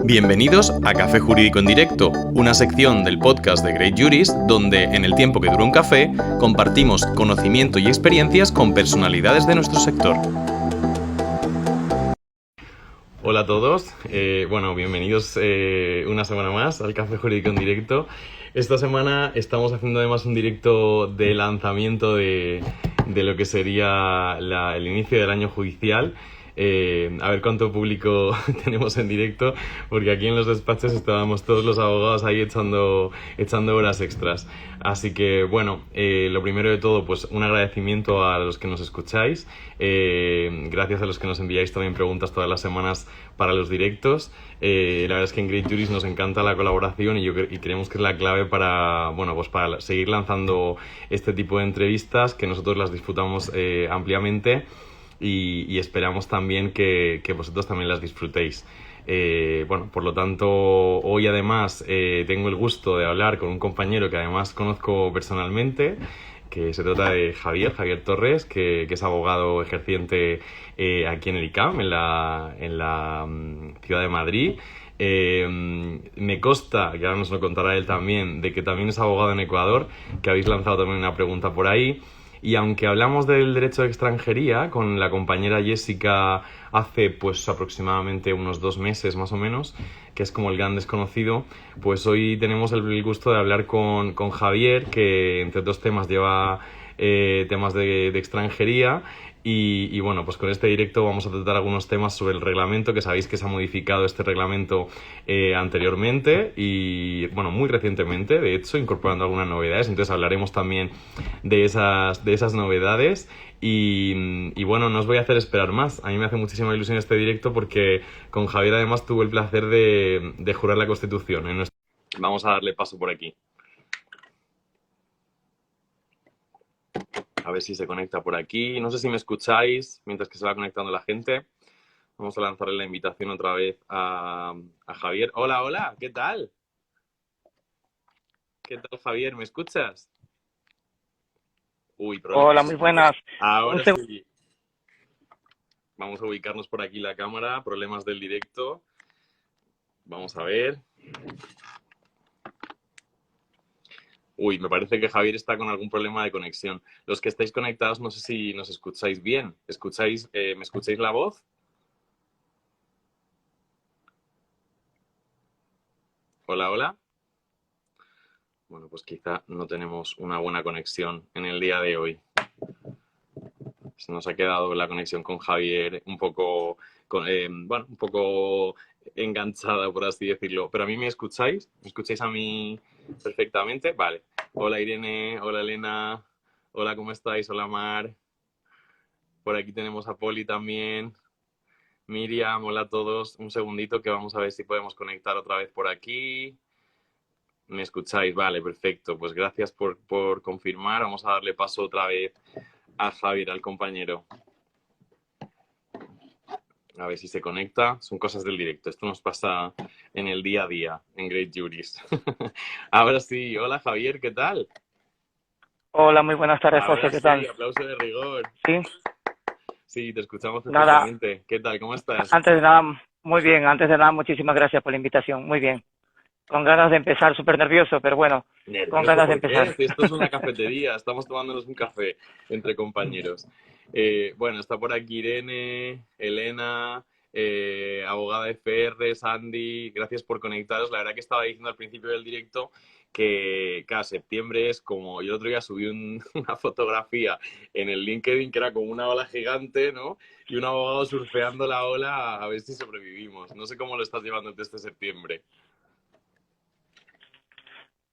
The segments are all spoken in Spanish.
Bienvenidos a Café Jurídico en Directo, una sección del podcast de Great Juris donde, en el tiempo que dura un café, compartimos conocimiento y experiencias con personalidades de nuestro sector. Hola a todos, bienvenidos una semana más al Café Jurídico en Directo. Esta semana estamos haciendo además un directo de lanzamiento de lo que sería el inicio del año judicial. A ver cuánto público tenemos en directo, porque aquí en los despachos estábamos todos los abogados ahí echando horas extras. Así que bueno, lo primero de todo, pues un agradecimiento a los que nos escucháis, gracias a los que nos enviáis también preguntas todas las semanas para los directos. La verdad es que en Great Juris nos encanta la colaboración y creemos que es la clave para seguir lanzando este tipo de entrevistas, que nosotros las disfrutamos ampliamente. Y esperamos también que vosotros también las disfrutéis. Por lo tanto, hoy además tengo el gusto de hablar con un compañero que además conozco personalmente, que se trata de Javier Torres, que es abogado ejerciente aquí en el ICAM, en la ciudad de Madrid. Me consta, que ahora nos lo contará él también, de que también es abogado en Ecuador, que habéis lanzado también una pregunta por ahí. Y aunque hablamos del derecho de extranjería con la compañera Jessica hace pues aproximadamente unos 2 meses más o menos, que es como el gran desconocido, pues hoy tenemos el gusto de hablar con Javier, que entre otros temas lleva temas de extranjería. Y bueno, pues con este directo vamos a tratar algunos temas sobre el reglamento, que sabéis que se ha modificado este reglamento anteriormente y bueno, muy recientemente, de hecho, incorporando algunas novedades. Entonces hablaremos también de esas novedades y bueno, no os voy a hacer esperar más. A mí me hace muchísima ilusión este directo porque con Javier además tuve el placer de jurar la Constitución. Vamos a darle paso por aquí. A ver si se conecta por aquí. No sé si me escucháis mientras que se va conectando la gente. Vamos a lanzarle la invitación otra vez a Javier. Hola, ¿qué tal? ¿Qué tal, Javier? ¿Me escuchas? Uy, Hola, problemas. muy buenas. Un Ahora segundo. sí. Vamos a ubicarnos por aquí la cámara. Problemas del directo. Vamos a ver. Uy, me parece que Javier está con algún problema de conexión. Los que estáis conectados, no sé si nos escucháis bien. ¿Me escucháis la voz? Hola. Bueno, pues quizá no tenemos una buena conexión en el día de hoy. Se nos ha quedado la conexión con Javier un poco, un poco enganchada, por así decirlo. Pero a mí me escucháis. ¿Me escucháis a mí perfectamente? Vale. Hola Irene, hola Elena, hola, ¿cómo estáis? Hola Mar. Por aquí tenemos a Poli también. Miriam, hola a todos. Un segundito que vamos a ver si podemos conectar otra vez por aquí. ¿Me escucháis? Vale, perfecto. Pues gracias por confirmar. Vamos a darle paso otra vez a Javier, al compañero. A ver si se conecta. Son cosas del directo. Esto nos pasa en el día a día, en Great Juris. Ahora sí. Hola Javier, ¿qué tal? Hola, muy buenas tardes, Ahora José, ¿qué sí, tal? aplauso de rigor. Sí, Sí, te escuchamos nada, perfectamente. ¿Qué tal? ¿Cómo estás? antes de nada, muy bien, antes de nada, muchísimas gracias por la invitación, muy bien. Con ganas de empezar, súper nervioso, pero bueno, con ¿Nervioso ganas de por qué? empezar. Si esto es una cafetería, estamos tomándonos un café entre compañeros. Está por aquí Irene, Elena, abogada FR, Sandy, gracias por conectaros. La verdad que estaba diciendo al principio del directo que cada septiembre es como, yo el otro día subí una fotografía en el LinkedIn que era como una ola gigante, ¿no? Y un abogado surfeando la ola a ver si sobrevivimos. No sé cómo lo estás llevando desde este septiembre.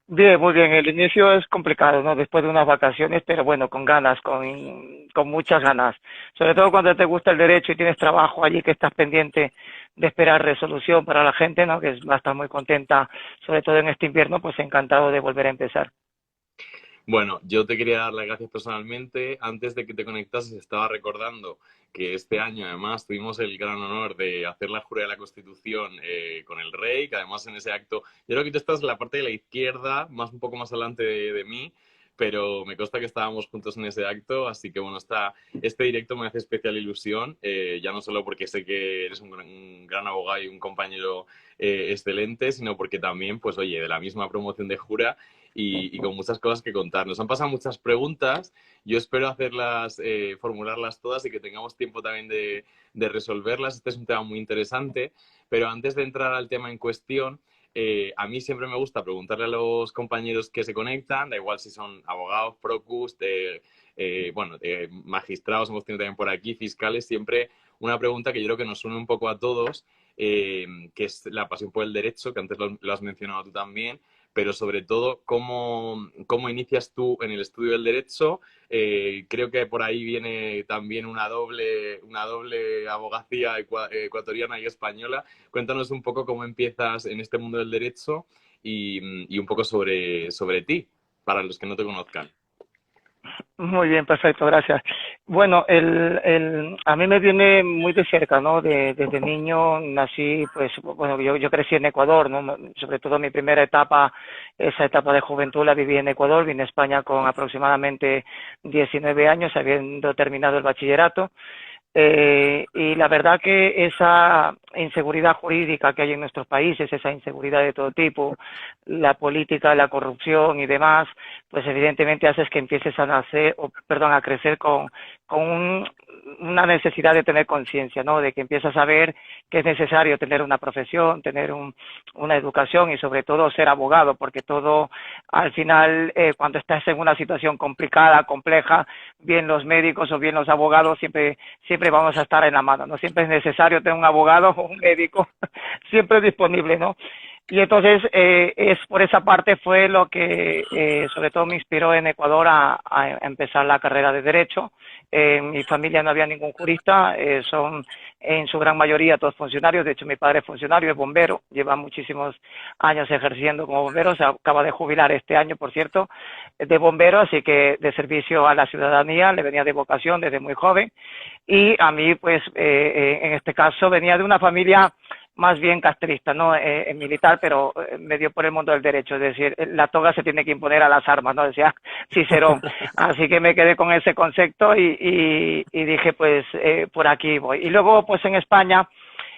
Bien, muy bien, el inicio es complicado, ¿no? Después de unas vacaciones, pero bueno, con ganas, con muchas ganas. Sobre todo cuando te gusta el derecho y tienes trabajo allí que estás pendiente de esperar resolución para la gente, ¿no? Va a estar muy contenta, sobre todo en este invierno, pues encantado de volver a empezar. Bueno, yo te quería dar las gracias personalmente. Antes de que te conectases, estaba recordando que este año, además, tuvimos el gran honor de hacer la jura de la Constitución con el rey, que además en ese acto, yo creo que tú estás en la parte de la izquierda, un poco más adelante de mí, pero me consta que estábamos juntos en ese acto, así que bueno, este directo me hace especial ilusión, ya no solo porque sé que eres un gran abogado y un compañero excelente, sino porque también, pues oye, de la misma promoción de Jura y con muchas cosas que contar. Nos han pasado muchas preguntas, yo espero hacerlas, formularlas todas y que tengamos tiempo también de resolverlas. Este es un tema muy interesante, pero antes de entrar al tema en cuestión, a mí siempre me gusta preguntarle a los compañeros que se conectan, da igual si son abogados, procus, magistrados, hemos tenido también por aquí, fiscales, siempre una pregunta que yo creo que nos une un poco a todos, que es la pasión por el derecho, que antes lo has mencionado tú también, pero sobre todo, ¿cómo inicias tú en el estudio del derecho? Creo que por ahí viene también una doble abogacía ecuatoriana y española. Cuéntanos un poco cómo empiezas en este mundo del derecho y un poco sobre ti, para los que no te conozcan. Muy bien, perfecto, gracias. Bueno, a mí me viene muy de cerca, ¿no? Desde niño nací, pues, bueno, yo crecí en Ecuador, ¿no? Sobre todo mi primera etapa, esa etapa de juventud la viví en Ecuador, vine a España con aproximadamente 19 años, habiendo terminado el bachillerato. Y la verdad que esa inseguridad jurídica que hay en nuestros países, esa inseguridad de todo tipo, la política, la corrupción y demás, pues evidentemente haces que empieces a a crecer con una necesidad de tener conciencia, ¿no? De que empiezas a ver que es necesario tener una profesión, tener una educación y sobre todo ser abogado, porque todo, al final, cuando estás en una situación complicada, compleja, bien los médicos o bien los abogados siempre vamos a estar en la mano, ¿no? Siempre es necesario tener un abogado o un médico siempre disponible, ¿no? Y entonces, es por esa parte fue lo que sobre todo me inspiró en Ecuador a empezar la carrera de Derecho. En mi familia no había ningún jurista, son en su gran mayoría todos funcionarios. De hecho, mi padre es funcionario, es bombero, lleva muchísimos años ejerciendo como bombero, se acaba de jubilar este año, por cierto, de bombero, así que de servicio a la ciudadanía, le venía de vocación desde muy joven. Y a mí, pues, en este caso, venía de una familia más bien castrista, ¿no? Militar, pero me dio por el mundo del derecho, es decir, la toga se tiene que imponer a las armas, ¿no? Decía Cicerón. Así que me quedé con ese concepto y dije, pues, por aquí voy. Y luego, pues, en España,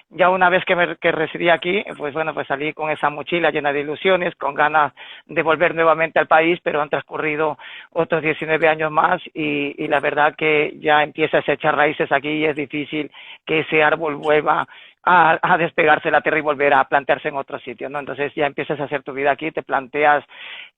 ya una vez que residí aquí, pues bueno, pues salí con esa mochila llena de ilusiones, con ganas de volver nuevamente al país, pero han transcurrido otros 19 años más y la verdad que ya empiezas a echar raíces aquí y es difícil que ese árbol vuelva a despegarse de la tierra y volver a plantearse en otro sitio, ¿no? Entonces ya empiezas a hacer tu vida aquí, te planteas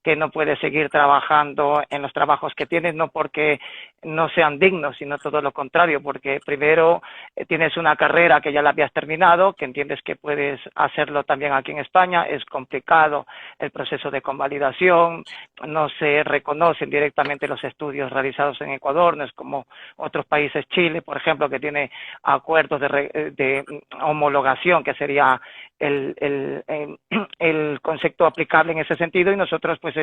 que no puedes seguir trabajando en los trabajos que tienes, no porque no sean dignos, sino todo lo contrario, porque primero tienes una carrera que ya la habías terminado, que entiendes que puedes hacerlo también aquí en España, es complicado el proceso de convalidación, no se reconocen directamente los estudios realizados en Ecuador, no es como otros países, Chile, por ejemplo, que tiene acuerdos de homologación, que sería el concepto aplicable en ese sentido, y nosotros pues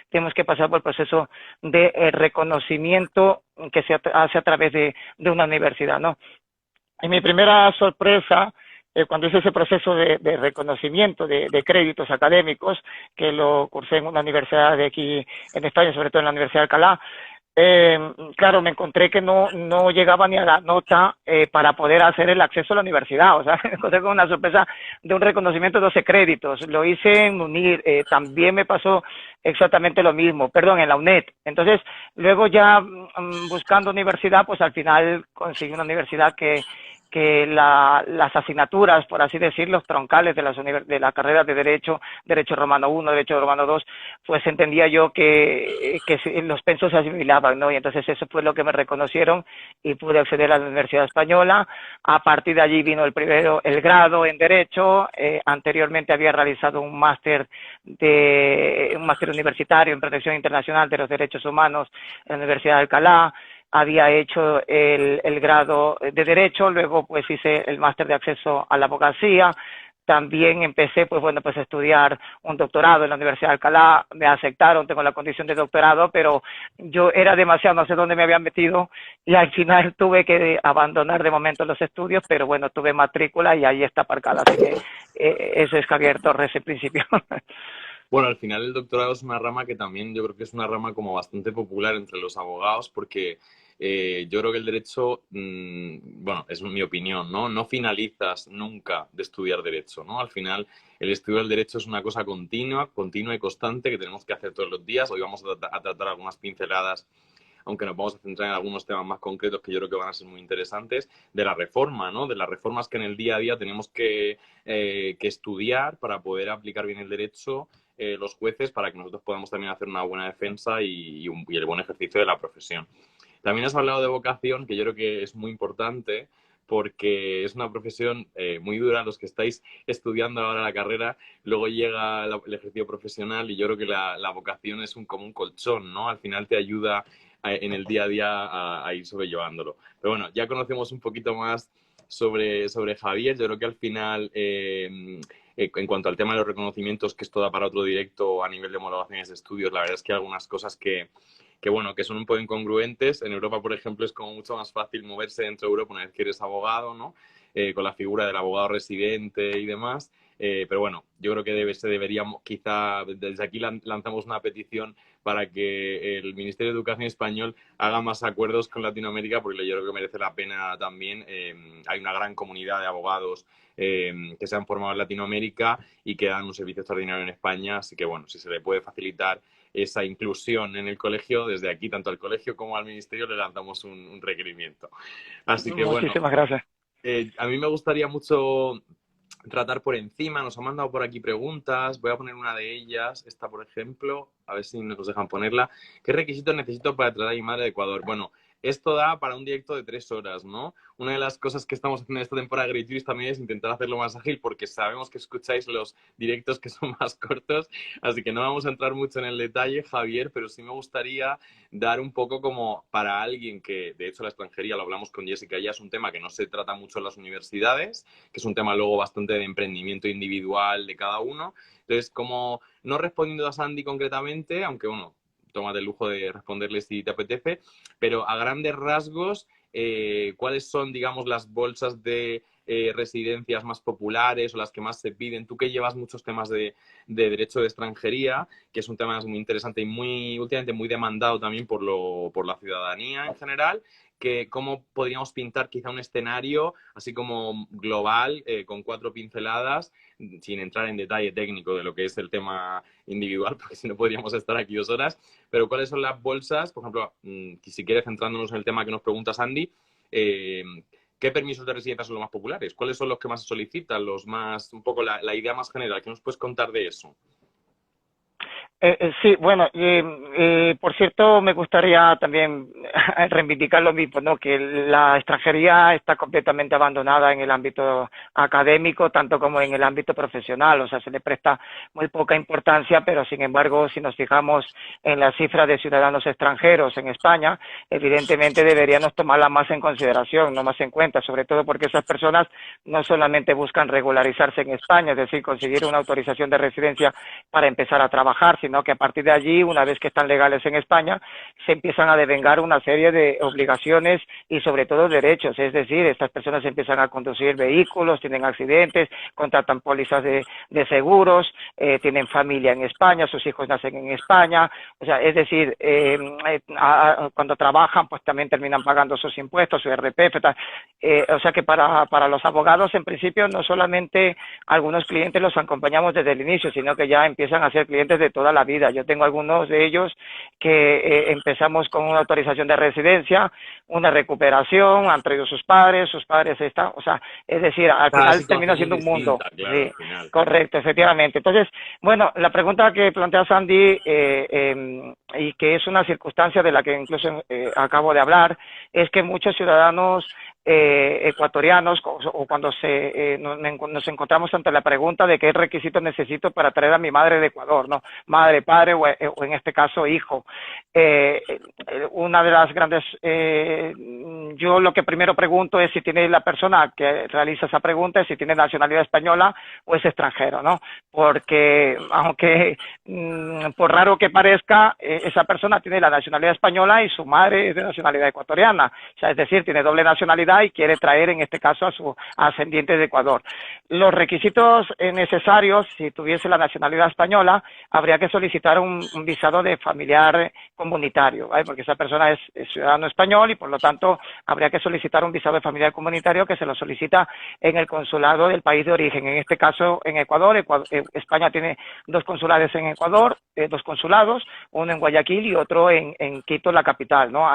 tenemos que pasar por el proceso de reconocimiento que se hace a través de una universidad, ¿no? Y mi primera sorpresa cuando hice ese proceso de reconocimiento de créditos académicos, que lo cursé en una universidad de aquí en España, sobre todo en la Universidad de Alcalá, claro, me encontré que no llegaba ni a la nota para poder hacer el acceso a la universidad. O sea, me encontré con una sorpresa de un reconocimiento de 12 créditos. Lo hice en UNIR, también me pasó exactamente lo mismo, perdón, en la UNED. Entonces, luego ya buscando universidad, pues al final conseguí una universidad que las asignaturas, por así decirlo, troncales de la carrera de Derecho Romano 1, Derecho Romano 2, pues entendía yo que los pensos se asimilaban, ¿no? Y entonces eso fue lo que me reconocieron y pude acceder a la Universidad Española. A partir de allí vino el grado en Derecho. Anteriormente había realizado un máster universitario en Protección Internacional de los Derechos Humanos en la Universidad de Alcalá. Había hecho el grado de Derecho, luego pues hice el máster de acceso a la abogacía, también empecé pues a estudiar un doctorado en la Universidad de Alcalá, me aceptaron, tengo la condición de doctorado, pero yo era demasiado, no sé dónde me habían metido y al final tuve que abandonar de momento los estudios, pero bueno, tuve matrícula y ahí está aparcada, así que eso es Javier Torres en principio. Bueno, al final el doctorado es una rama que también yo creo que es una rama como bastante popular entre los abogados porque yo creo que el derecho, bueno, es mi opinión, ¿no? No finalizas nunca de estudiar derecho, ¿no? Al final el estudio del derecho es una cosa continua, continua y constante que tenemos que hacer todos los días. Hoy vamos a tratar algunas pinceladas, aunque nos vamos a centrar en algunos temas más concretos que yo creo que van a ser muy interesantes, de la reforma, ¿no? De las reformas que en el día a día tenemos que estudiar para poder aplicar bien el derecho, los jueces, para que nosotros podamos también hacer una buena defensa y el buen ejercicio de la profesión. También has hablado de vocación, que yo creo que es muy importante porque es una profesión muy dura. Los que estáis estudiando ahora la carrera, luego llega el ejercicio profesional y yo creo que la vocación es como un colchón, ¿no? Al final te ayuda en el día a día a ir sobrellevándolo. Pero bueno, ya conocemos un poquito más sobre Javier. Yo creo que al final, en cuanto al tema de los reconocimientos, que esto da para otro directo a nivel de homologaciones de estudios, la verdad es que hay algunas cosas bueno, que son un poco incongruentes. En Europa, por ejemplo, es como mucho más fácil moverse dentro de Europa una vez que eres abogado, ¿no? Con la figura del abogado residente y demás. Pero bueno, yo creo que deberíamos, quizá desde aquí lanzamos una petición para que el Ministerio de Educación español haga más acuerdos con Latinoamérica, porque yo creo que merece la pena también. Hay una gran comunidad de abogados que se han formado en Latinoamérica y que dan un servicio extraordinario en España, así que bueno, si se le puede facilitar esa inclusión en el colegio, desde aquí, tanto al colegio como al ministerio, le lanzamos un requerimiento. Así que bueno, Muchísimas gracias. a mí me gustaría mucho tratar por encima. Nos han mandado por aquí preguntas. Voy a poner una de ellas. Esta, por ejemplo, a ver si nos dejan ponerla. ¿Qué requisitos necesito para traer a mi madre de Ecuador? Bueno, esto da para un directo de 3 horas, ¿no? Una de las cosas que estamos haciendo esta temporada de Great Juris también es intentar hacerlo más ágil porque sabemos que escucháis los directos que son más cortos, así que no vamos a entrar mucho en el detalle, Javier, pero sí me gustaría dar un poco como para alguien que, de hecho, la extranjería, lo hablamos con Jessica, ya es un tema que no se trata mucho en las universidades, que es un tema luego bastante de emprendimiento individual de cada uno. Entonces, como no respondiendo a Sandy concretamente, aunque bueno, tómate el lujo de responderle si te apetece, pero a grandes rasgos, ¿cuáles son, digamos, las bolsas de residencias más populares o las que más se piden? Tú que llevas muchos temas de derecho de extranjería, que es un tema muy interesante y últimamente muy demandado también por la ciudadanía en general, que cómo podríamos pintar quizá un escenario así como global, con 4 pinceladas, sin entrar en detalle técnico de lo que es el tema individual, porque si no podríamos estar aquí 2 horas, pero cuáles son las bolsas, por ejemplo, si quieres centrándonos en el tema que nos pregunta Sandy, ¿qué permisos de residencia son los más populares? ¿Cuáles son los que más se solicitan? Los más, un poco la idea más general, ¿qué nos puedes contar de eso? Sí, bueno, por cierto, me gustaría también reivindicar lo mismo, ¿no? Que la extranjería está completamente abandonada en el ámbito académico, tanto como en el ámbito profesional, o sea, se le presta muy poca importancia, pero sin embargo, si nos fijamos en la cifra de ciudadanos extranjeros en España, evidentemente deberíamos tomarla más en consideración, no más en cuenta, sobre todo porque esas personas no solamente buscan regularizarse en España, es decir, conseguir una autorización de residencia para empezar a trabajar, sino que a partir de allí, una vez que están legales en España, se empiezan a devengar una serie de obligaciones y sobre todo derechos, es decir, estas personas empiezan a conducir vehículos, tienen accidentes, contratan pólizas de seguros, tienen familia en España, sus hijos nacen en España, o sea, es decir, cuando trabajan, pues también terminan pagando sus impuestos, su IRPF, o sea que para los abogados, en principio, no solamente algunos clientes los acompañamos desde el inicio, sino que ya empiezan a ser clientes de toda la vida. Yo tengo algunos de ellos que empezamos con una autorización de residencia, una recuperación, han traído sus padres están, o sea, es decir, al final termina siendo un mundo. Claro, Sí, correcto, efectivamente. Entonces, bueno, la pregunta que plantea Sandy, y que es una circunstancia de la que incluso acabo de hablar, es que muchos ciudadanos ecuatorianos, o cuando nos encontramos ante la pregunta de qué requisitos necesito para traer a mi madre de Ecuador, ¿no? Madre, padre o en este caso hijo. Una de las grandes, yo lo que primero pregunto es si tiene la persona que realiza esa pregunta, si tiene nacionalidad española o es extranjero, ¿no? Porque aunque por raro que parezca, esa persona tiene la nacionalidad española y su madre es de nacionalidad ecuatoriana, o sea, es decir, tiene doble nacionalidad y quiere traer en este caso a su ascendiente de Ecuador. Los requisitos necesarios, si tuviese la nacionalidad española, habría que solicitar un visado de familiar comunitario, ¿vale? Porque esa persona es ciudadano español y por lo tanto habría que solicitar un visado de familiar comunitario que se lo solicita en el consulado del país de origen, en este caso en Ecuador. España tiene dos consulados en Ecuador, dos consulados, uno en Guayaquil y otro en Quito, la capital, ¿no?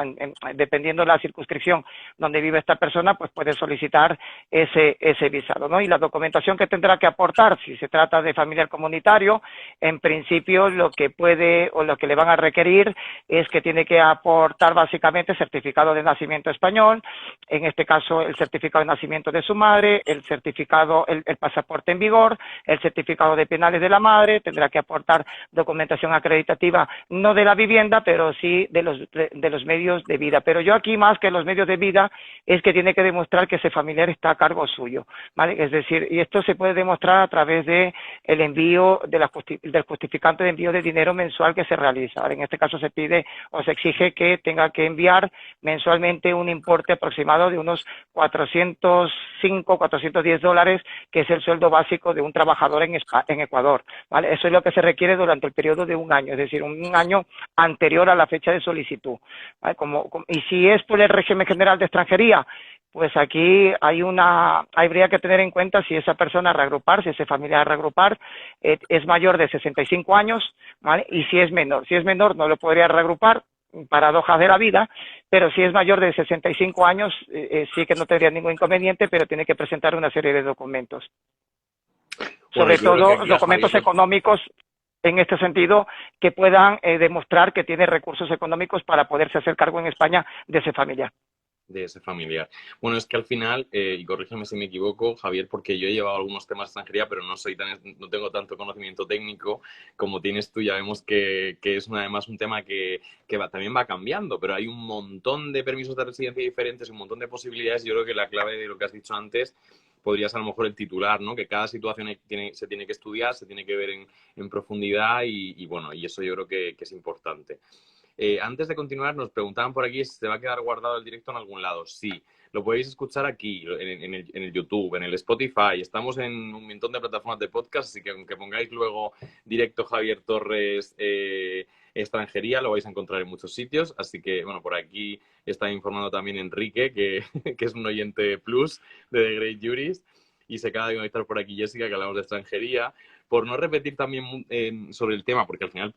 Dependiendo de la circunscripción donde vive esta persona, pues puede solicitar ese visado, ¿no? Y la documentación que tendrá que aportar, si se trata de familiar comunitario, en principio lo que puede o lo que le van a requerir es que tiene que aportar básicamente certificado de nacimiento español, en este caso el certificado de nacimiento de su madre, el certificado, el pasaporte en vigor, el certificado de penales de la madre, tendrá que aportar documentación acreditativa, no de la vivienda, pero sí de los medios de vida. Pero yo aquí, más que los medios de vida, es que tiene que demostrar que ese familiar está a cargo suyo, ¿vale? Es decir, y esto se puede demostrar a través de el envío del justificante de envío de dinero mensual que se realiza, ¿vale? En este caso se pide o se exige que tenga que enviar mensualmente un importe aproximado de unos 405, $410, que es el sueldo básico de un trabajador en Ecuador, ¿vale? Eso es lo que se requiere durante el periodo de un año, es decir, un año anterior a la fecha de solicitud, ¿vale? Y si es por el régimen general de extranjería, pues aquí habría que tener en cuenta si esa persona a reagrupar, si ese familiar a reagrupar es mayor de 65 años, ¿vale? Y si es menor no lo podría reagrupar, paradojas de la vida, pero si es mayor de 65 años sí que no tendría ningún inconveniente, pero tiene que presentar una serie de documentos. Sobre todo documentos económicos en este sentido que puedan demostrar que tiene recursos económicos para poderse hacer cargo en España de ese familiar. De ese familiar. Bueno, es que al final, y corrígeme si me equivoco, Javier, porque yo he llevado algunos temas de extranjería, pero no tengo tanto conocimiento técnico como tienes tú. Ya vemos que es además un tema que también va cambiando, pero hay un montón de permisos de residencia diferentes, un montón de posibilidades. Yo creo que la clave de lo que has dicho antes podría ser a lo mejor el titular, ¿no? Que cada situación se tiene que estudiar, se tiene que ver en profundidad y bueno, y eso yo creo que es importante. Antes de continuar, nos preguntaban por aquí si se va a quedar guardado el directo en algún lado. Sí, lo podéis escuchar aquí, en el YouTube, en el Spotify. Estamos en un montón de plataformas de podcast, así que aunque pongáis luego directo Javier Torres extranjería, lo vais a encontrar en muchos sitios. Así que, bueno, por aquí está informando también Enrique, que es un oyente plus de The Great Juris. Y se acaba de conectar por aquí Jessica, que hablamos de extranjería. Por no repetir también sobre el tema, porque al final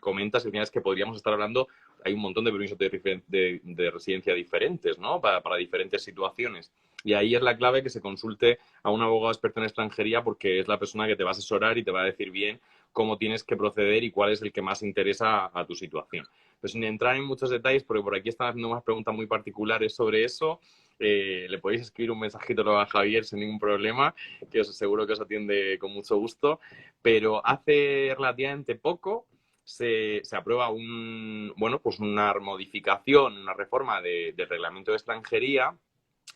comentas y es que podríamos estar hablando, hay un montón de permisos de residencia diferentes, ¿no? Para diferentes situaciones. Y ahí es la clave que se consulte a un abogado experto en extranjería, porque es la persona que te va a asesorar y te va a decir bien cómo tienes que proceder y cuál es el que más interesa a tu situación. Pues sin entrar en muchos detalles, porque por aquí están haciendo unas preguntas muy particulares sobre eso, le podéis escribir un mensajito a Javier sin ningún problema, que os aseguro que os atiende con mucho gusto. Pero hace relativamente poco se aprueba una modificación, una reforma del reglamento de extranjería.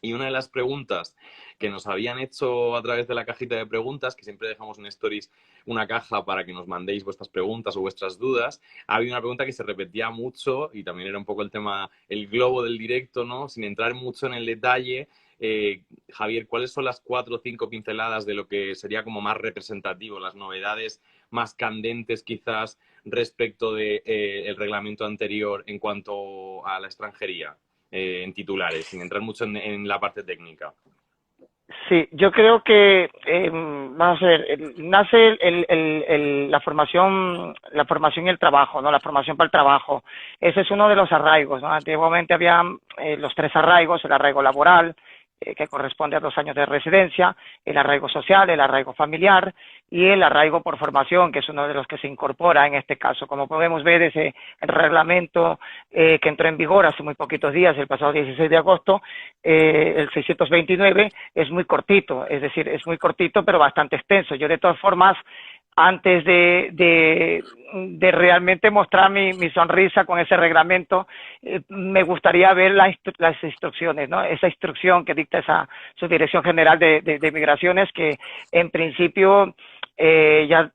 Y una de las preguntas que nos habían hecho a través de la cajita de preguntas, que siempre dejamos en Stories una caja para que nos mandéis vuestras preguntas o vuestras dudas, había una pregunta que se repetía mucho y también era un poco el tema, el globo del directo, ¿no? Sin entrar mucho en el detalle, Javier, ¿cuáles son las 4 o 5 pinceladas de lo que sería como más representativo, las novedades más candentes quizás respecto del reglamento anterior en cuanto a la extranjería? En titulares, sin entrar mucho en la parte técnica. Sí, yo creo que vamos a ver, nace la formación y el trabajo, ¿no? La formación para el trabajo. Ese es uno de los arraigos, ¿no? Antiguamente había los 3 arraigos: el arraigo laboral, que corresponde a 2 años de residencia, el arraigo social, el arraigo familiar y el arraigo por formación, que es uno de los que se incorpora en este caso. Como podemos ver, ese reglamento que entró en vigor hace muy poquitos días, el pasado 16 de agosto, el 629, es muy cortito, es decir, es muy cortito pero bastante extenso. Yo de todas formas, antes de de realmente mostrar mi sonrisa con ese reglamento, me gustaría ver las instrucciones, ¿no? Esa instrucción que dicta esa Subdirección General de Migraciones, que en principio ya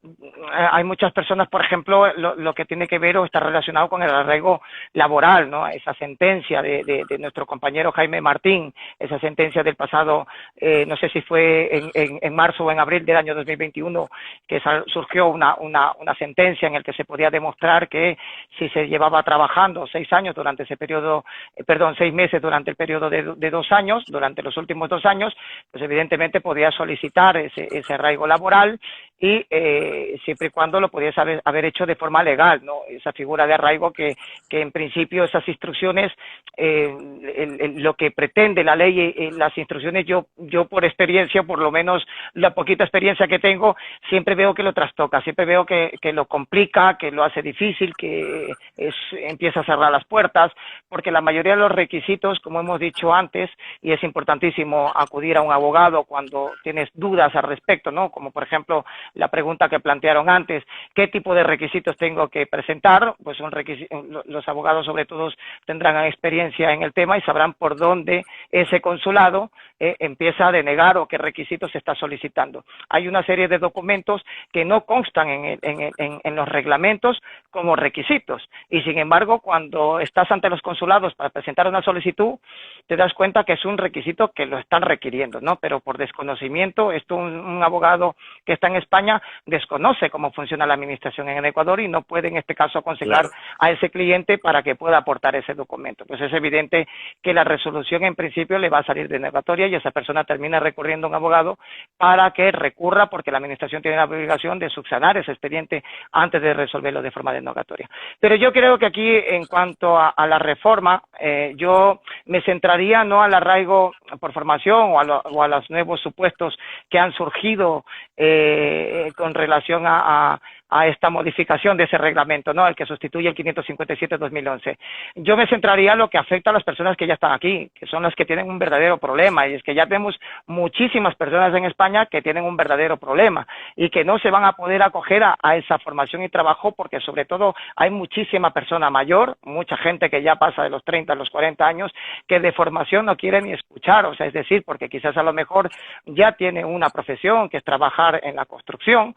hay muchas personas, por ejemplo, lo que tiene que ver o está relacionado con el arraigo laboral, ¿no? Esa sentencia de nuestro compañero Jaime Martín, esa sentencia del pasado, no sé si fue en marzo o en abril del año 2021, que surgió una sentencia en el que se podía demostrar que si se llevaba trabajando 6 años durante ese periodo, 6 meses durante el periodo de 2 años, durante los últimos 2 años, pues evidentemente podía solicitar ese arraigo laboral y siempre y cuando lo pudiese haber hecho de forma legal, ¿no? Esa figura de arraigo que en principio esas instrucciones, lo que pretende la ley, las instrucciones, yo por experiencia, por lo menos la poquita experiencia que tengo, siempre veo que lo trastoca, siempre veo que lo complica, que lo hace difícil, que empieza a cerrar las puertas, porque la mayoría de los requisitos, como hemos dicho antes, y es importantísimo acudir a un abogado cuando tienes dudas al respecto, ¿no? Como por ejemplo la pregunta que plantearon antes, ¿qué tipo de requisitos tengo que presentar? Pues los abogados sobre todo tendrán experiencia en el tema y sabrán por dónde ese consulado empieza a denegar o qué requisitos se está solicitando. Hay una serie de documentos que no constan en los reglamentos como requisitos y sin embargo cuando estás ante los consulados para presentar una solicitud te das cuenta que es un requisito que lo están requiriendo, ¿no? Pero por desconocimiento, un abogado que está en España desconoce cómo funciona la administración en el Ecuador y no puede en este caso aconsejar a ese cliente para que pueda aportar ese documento. Pues es evidente que la resolución en principio le va a salir denegatoria y esa persona termina recurriendo a un abogado para que recurra porque la administración tiene la obligación de subsanar ese expediente antes de resolverlo de forma denegatoria. Pero yo creo que aquí en cuanto a la reforma, yo me centraría no al arraigo por formación o a los nuevos supuestos que han surgido con relación a esta modificación de ese reglamento, ¿no? El que sustituye el 557-2011. Yo me centraría en lo que afecta a las personas que ya están aquí, que son las que tienen un verdadero problema, y es que ya tenemos muchísimas personas en España que tienen un verdadero problema y que no se van a poder acoger a esa formación y trabajo porque sobre todo hay muchísima persona mayor, mucha gente que ya pasa de los 30 a los 40 años, que de formación no quiere ni escuchar, o sea, es decir, porque quizás a lo mejor ya tiene una profesión que es trabajar en la construcción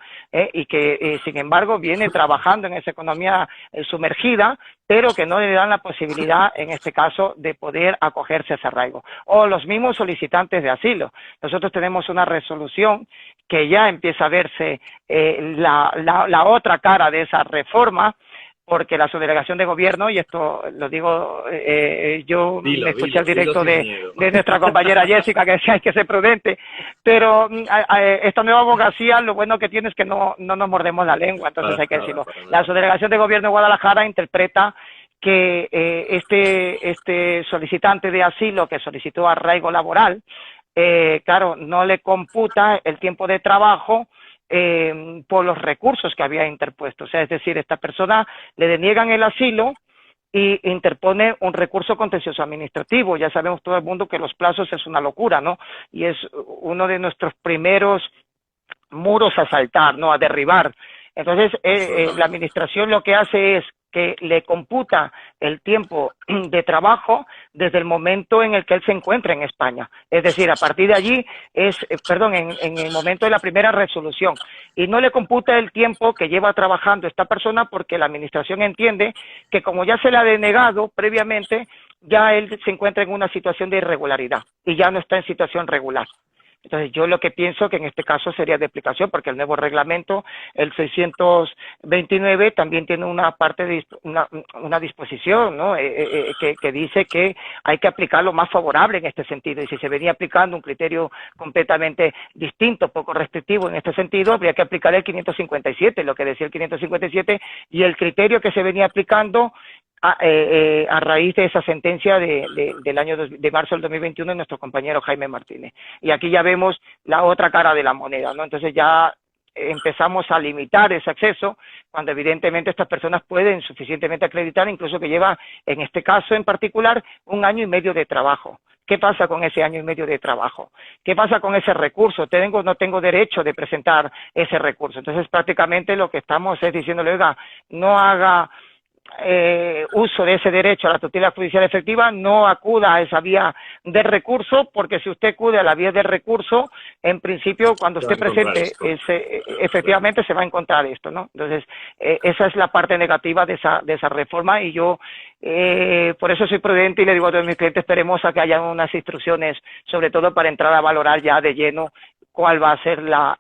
y que sin embargo viene trabajando en esa economía sumergida, pero que no le dan la posibilidad, en este caso, de poder acogerse a ese arraigo. O los mismos solicitantes de asilo. Nosotros tenemos una resolución que ya empieza a verse la otra cara de esa reforma, porque la subdelegación de gobierno, y esto lo digo, yo me escuché al directo de nuestra compañera Jessica que decía hay que ser prudente, pero esta nueva abogacía lo bueno que tiene es que no nos mordemos la lengua, entonces hay que decirlo. La subdelegación de gobierno de Guadalajara interpreta que este solicitante de asilo que solicitó arraigo laboral, claro, no le computa el tiempo de trabajo por los recursos que había interpuesto. O sea, es decir, esta persona le deniegan el asilo y interpone un recurso contencioso administrativo. Ya sabemos todo el mundo que los plazos es una locura, ¿no? Y es uno de nuestros primeros muros a saltar, ¿no? A derribar. Entonces, la administración lo que hace es que le computa el tiempo de trabajo desde el momento en el que él se encuentra en España. Es decir, a partir de allí en el momento de la primera resolución. Y no le computa el tiempo que lleva trabajando esta persona porque la administración entiende que como ya se le ha denegado previamente, ya él se encuentra en una situación de irregularidad y ya no está en situación regular. Entonces, yo lo que pienso que en este caso sería de aplicación, porque el nuevo reglamento, el 629, también tiene una parte de una disposición, ¿no? Que dice que hay que aplicar lo más favorable en este sentido. Y si se venía aplicando un criterio completamente distinto, poco restrictivo en este sentido, habría que aplicar el 557, lo que decía el 557, y el criterio que se venía aplicando a raíz de esa sentencia del año de marzo del 2021 de nuestro compañero Jaime Martínez. Y aquí ya vemos la otra cara de la moneda, ¿no? Entonces ya empezamos a limitar ese acceso cuando evidentemente estas personas pueden suficientemente acreditar, incluso que lleva, en este caso en particular, 1 año y medio de trabajo. ¿Qué pasa con ese año y medio de trabajo? ¿Qué pasa con ese recurso? ¿Tengo o no tengo derecho de presentar ese recurso? Entonces, prácticamente lo que estamos es diciéndole, oiga, no haga uso de ese derecho a la tutela judicial efectiva, no acuda a esa vía de recurso, porque si usted acude a la vía de recurso, en principio, cuando Se va a usted encontrar presente, esto. efectivamente se va a encontrar esto, ¿no? Entonces, esa es la parte negativa de esa reforma, y yo por eso soy prudente y le digo a todos mis clientes, esperemos a que haya unas instrucciones, sobre todo para entrar a valorar ya de lleno cuál va a ser la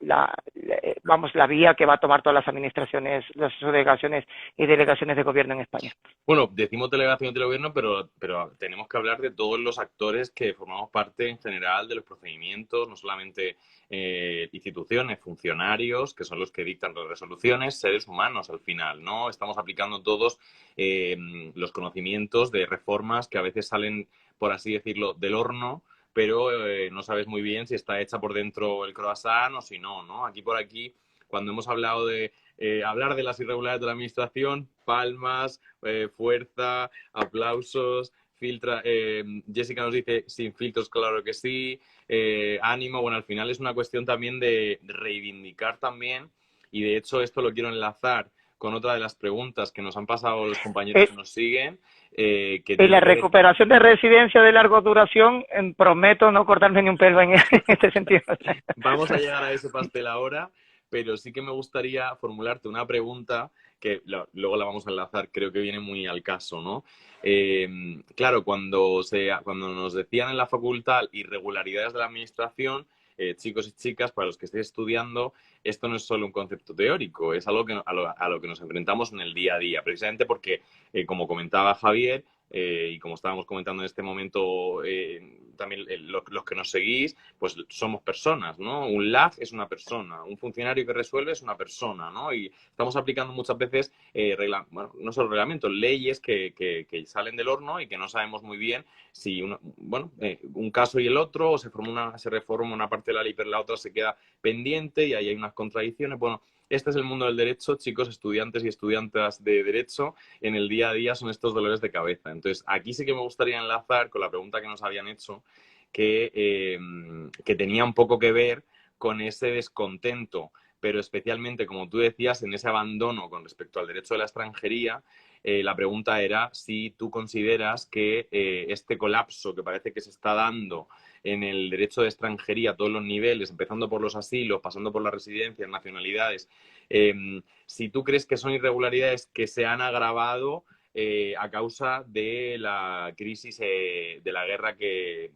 vía que va a tomar todas las administraciones, las delegaciones y delegaciones de gobierno en España. Bueno, decimos delegación del gobierno, pero tenemos que hablar de todos los actores que formamos parte en general de los procedimientos, no solamente instituciones, funcionarios, que son los que dictan las resoluciones, seres humanos al final, ¿no? Estamos aplicando todos los conocimientos de reformas que a veces salen, por así decirlo, del horno, pero no sabes muy bien si está hecha por dentro el croissant o si no, ¿no? Aquí por aquí, cuando hemos hablado de hablar de las irregularidades de la administración, palmas, fuerza, aplausos, Jessica nos dice sin filtros, claro que sí, ánimo, bueno, al final es una cuestión también de reivindicar también, y de hecho esto lo quiero enlazar con otra de las preguntas que nos han pasado los compañeros que nos siguen. Que y la tiene recuperación de residencia de larga duración, prometo no cortarme ni un pelo en este sentido. Vamos a llegar a ese pastel ahora, pero sí que me gustaría formularte una pregunta que luego la vamos a enlazar, creo que viene muy al caso, ¿no? Claro, cuando nos decían en la facultad irregularidades de la administración, chicos y chicas, para los que estéis estudiando, esto no es solo un concepto teórico, es algo a lo que nos enfrentamos en el día a día, precisamente porque, como comentaba Javier, y como estábamos comentando en este momento también los que nos seguís, pues somos personas, ¿no? Un LAG es una persona, un funcionario que resuelve es una persona, ¿no? Y estamos aplicando muchas veces, no solo reglamentos, leyes que salen del horno y que no sabemos muy bien si un caso y el otro, o se reforma una parte de la ley pero la otra se queda pendiente y ahí hay unas contradicciones. Bueno, este es el mundo del derecho, chicos, estudiantes y estudiantas de derecho, en el día a día son estos dolores de cabeza. Entonces, aquí sí que me gustaría enlazar con la pregunta que nos habían hecho, que tenía un poco que ver con ese descontento, pero especialmente, como tú decías, en ese abandono con respecto al derecho de la extranjería. La pregunta era si tú consideras que este colapso que parece que se está dando en el derecho de extranjería a todos los niveles, empezando por los asilos, pasando por las residencias, nacionalidades, si tú crees que son irregularidades que se han agravado a causa de la crisis de la guerra que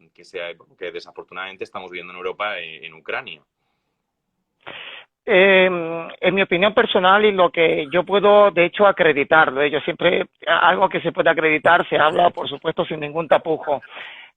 desafortunadamente estamos viendo en Europa, en Ucrania. En mi opinión personal y lo que yo puedo, de hecho, acreditarlo, yo siempre, algo que se puede acreditar, se habla, por supuesto, sin ningún tapujo.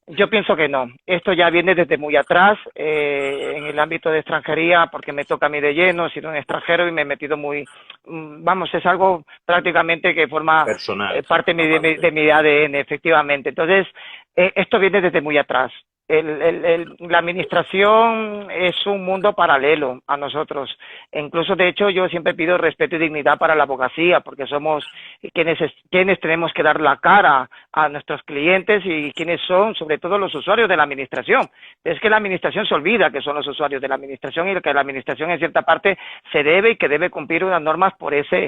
Yo pienso que no. Esto ya viene desde muy atrás, en el ámbito de extranjería, porque me toca a mí de lleno, he sido un extranjero y me he metido es algo prácticamente que forma personal, parte de mi ADN, efectivamente. Entonces, esto viene desde muy atrás. La administración es un mundo paralelo a nosotros. E incluso, de hecho, yo siempre pido respeto y dignidad para la abogacía, porque somos quienes tenemos que dar la cara a nuestros clientes y quienes son, sobre todo, los usuarios de la administración. Es que la administración se olvida que son los usuarios de la administración y que la administración, en cierta parte, se debe y que debe cumplir unas normas por esa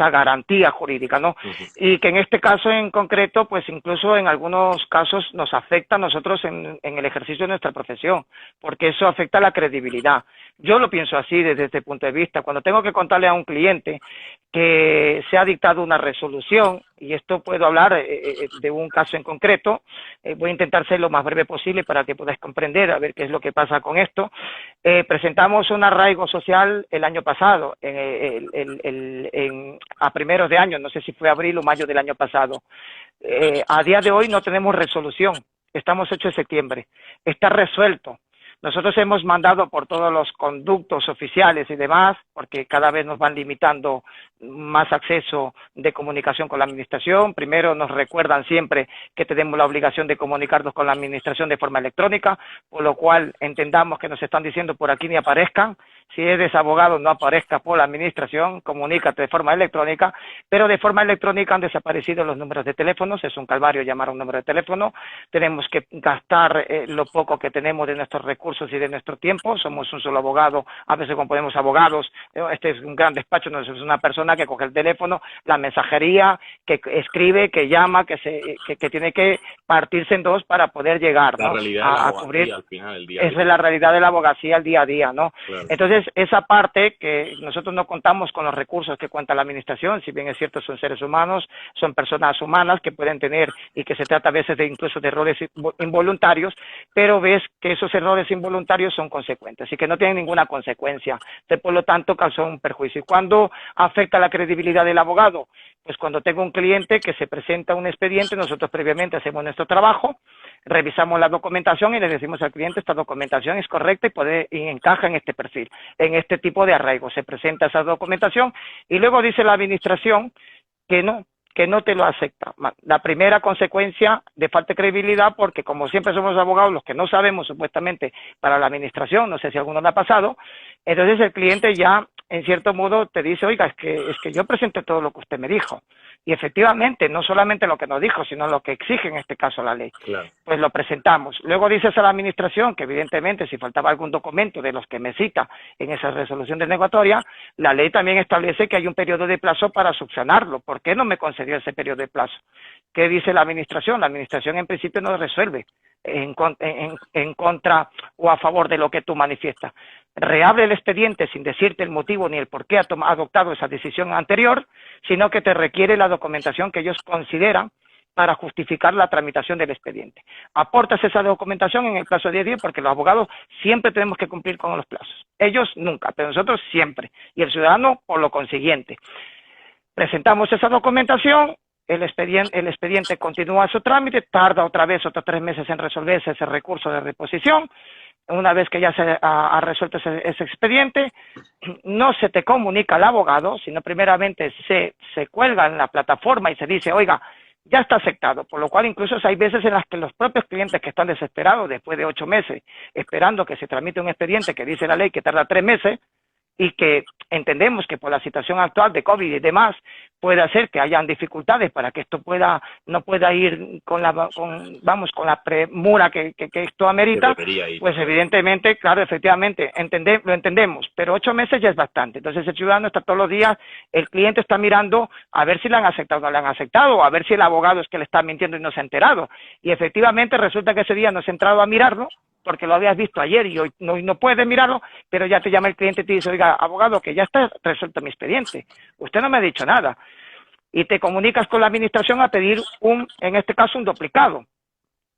garantía jurídica, ¿no? Y que en este caso en concreto, pues incluso en algunos casos nos afecta a nosotros en el ejercicio de nuestra profesión, porque eso afecta a la credibilidad. Yo lo pienso así desde este punto de vista. Cuando tengo que contarle a un cliente que se ha dictado una resolución, y esto puedo hablar de un caso en concreto, voy a intentar ser lo más breve posible para que podáis comprender a ver qué es lo que pasa con esto. Presentamos un arraigo social el año pasado, a primeros de año, no sé si fue abril o mayo del año pasado. A día de hoy no tenemos resolución, estamos 8 de septiembre, está resuelto. Nosotros hemos mandado por todos los conductos oficiales y demás, porque cada vez nos van limitando más acceso de comunicación con la administración. Primero nos recuerdan siempre que tenemos la obligación de comunicarnos con la administración de forma electrónica, por lo cual entendamos que nos están diciendo por aquí ni aparezcan. si eres abogado no aparezca por la administración, comunícate de forma electrónica, pero de forma electrónica han desaparecido los números de teléfonos, es un calvario llamar a un número de teléfono, tenemos que gastar lo poco que tenemos de nuestros recursos y de nuestro tiempo, somos un solo abogado, a veces componemos abogados, este es un gran despacho, no es una persona que coge el teléfono, la mensajería, que escribe, que llama, que tiene que partirse en dos para poder llegar, La ¿no? realidad de la A abogacía cubrir. al final, el día a Esa día. es la realidad de la abogacía al día a día, ¿no? Claro. Entonces, esa parte que nosotros no contamos con los recursos que cuenta la administración, si bien es cierto son seres humanos, son personas humanas que pueden tener y que se trata a veces de incluso de errores involuntarios, pero ves que esos errores involuntarios son consecuentes y que no tienen ninguna consecuencia, por lo tanto causó un perjuicio. ¿Y cuándo afecta la credibilidad del abogado? Pues cuando tengo un cliente que se presenta un expediente, nosotros previamente hacemos nuestro trabajo, revisamos la documentación y le decimos al cliente esta documentación es correcta y encaja en este perfil, en este tipo de arraigo. Se presenta esa documentación y luego dice la administración que no te lo acepta. La primera consecuencia de falta de credibilidad, porque como siempre somos abogados los que no sabemos supuestamente para la administración, no sé si a alguno le ha pasado, entonces el cliente ya en cierto modo te dice, oiga, es que yo presenté todo lo que usted me dijo. Y efectivamente, no solamente lo que nos dijo, sino lo que exige en este caso la ley. Claro. Pues lo presentamos. Luego dices a la administración que evidentemente si faltaba algún documento de los que me cita en esa resolución denegatoria, la ley también establece que hay un periodo de plazo para subsanarlo. ¿Por qué no me concedió ese periodo de plazo? ¿Qué dice la administración? La administración en principio no resuelve en contra o a favor de lo que tú manifiestas. Reabre el expediente sin decirte el motivo ni el por qué ha adoptado esa decisión anterior, sino que te requiere la documentación que ellos consideran para justificar la tramitación del expediente. Aportas esa documentación en el plazo de 10 días porque los abogados siempre tenemos que cumplir con los plazos. Ellos nunca, pero nosotros siempre. Y el ciudadano por lo consiguiente. Presentamos esa documentación, el expediente continúa su trámite, tarda otra vez otros 3 meses en resolverse ese recurso de reposición. Una vez que ya se ha resuelto ese expediente, no se te comunica al abogado, sino primeramente se cuelga en la plataforma y se dice, oiga, ya está aceptado, por lo cual incluso hay veces en las que los propios clientes que están desesperados después de 8 meses, esperando que se tramite un expediente que dice la ley que tarda 3 meses, y que entendemos que por la situación actual de COVID y demás puede hacer que hayan dificultades para que esto no pueda ir con la premura que esto amerita, pues evidentemente, claro, efectivamente, lo entendemos, pero 8 meses ya es bastante. Entonces el ciudadano está todos los días, el cliente está mirando a ver si le han aceptado o no le han aceptado, o a ver si el abogado es que le está mintiendo y no se ha enterado. Y efectivamente resulta que ese día no se ha entrado a mirarlo, porque lo habías visto ayer y hoy no puedes mirarlo, pero ya te llama el cliente y te dice, oiga, abogado, que ya está resuelto mi expediente. Usted no me ha dicho nada. Y te comunicas con la administración a pedir en este caso, un duplicado.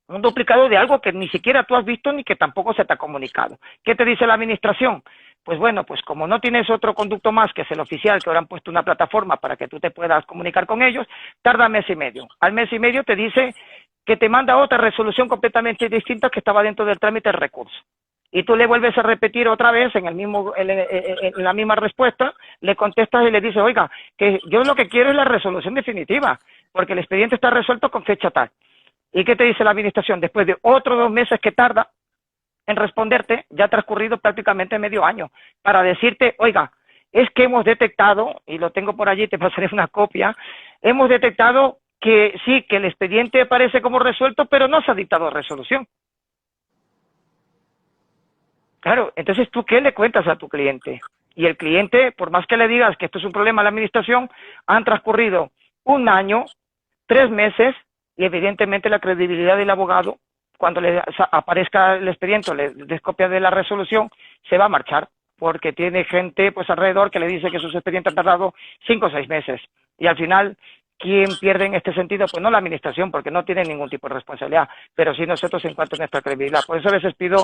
Un duplicado de algo que ni siquiera tú has visto ni que tampoco se te ha comunicado. ¿Qué te dice la administración? Pues bueno, pues como no tienes otro conducto más que es el oficial, que ahora han puesto una plataforma para que tú te puedas comunicar con ellos, tarda 1 mes y medio. Al mes y medio te dice que te manda otra resolución completamente distinta que estaba dentro del trámite del recurso. Y tú le vuelves a repetir otra vez en la misma respuesta, le contestas y le dices, oiga, que yo lo que quiero es la resolución definitiva, porque el expediente está resuelto con fecha tal. ¿Y qué te dice la administración? Después de otros 2 meses que tarda en responderte, ya ha transcurrido prácticamente medio año, para decirte, oiga, es que hemos detectado, y lo tengo por allí, te pasaré una copia, hemos detectado que sí, que el expediente aparece como resuelto, pero no se ha dictado resolución. Claro, entonces ¿tú qué le cuentas a tu cliente? Y el cliente, por más que le digas que esto es un problema de la administración, han transcurrido 1 año, 3 meses, y evidentemente la credibilidad del abogado, cuando le aparezca el expediente o le des copia de la resolución, se va a marchar, porque tiene gente pues alrededor que le dice que sus expedientes han tardado 5 o 6 meses. Y al final, ¿quién pierde en este sentido? Pues no la administración, porque no tiene ningún tipo de responsabilidad, pero sí nosotros en cuanto a nuestra credibilidad. Por eso a veces pido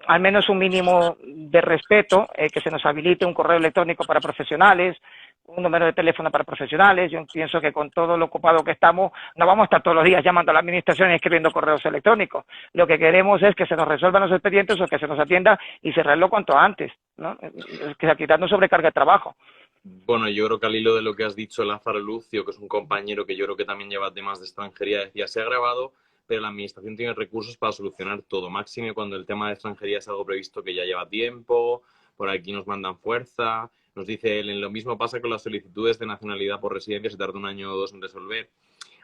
al menos un mínimo de respeto, que se nos habilite un correo electrónico para profesionales, un número de teléfono para profesionales. Yo pienso que con todo lo ocupado que estamos, no vamos a estar todos los días llamando a la administración y escribiendo correos electrónicos. Lo que queremos es que se nos resuelvan los expedientes o que se nos atienda y cerrarlo cuanto antes, ¿no? Que quitarnos sobrecarga de trabajo. Bueno, yo creo que al hilo de lo que has dicho, Lázaro Lucio, que es un compañero que yo creo que también lleva temas de extranjería, decía, se ha grabado, pero la administración tiene recursos para solucionar todo, máxime cuando el tema de extranjería es algo previsto que ya lleva tiempo, por aquí nos mandan fuerza. Nos dice él, lo mismo pasa con las solicitudes de nacionalidad por residencia, se tarda un año o dos en resolver.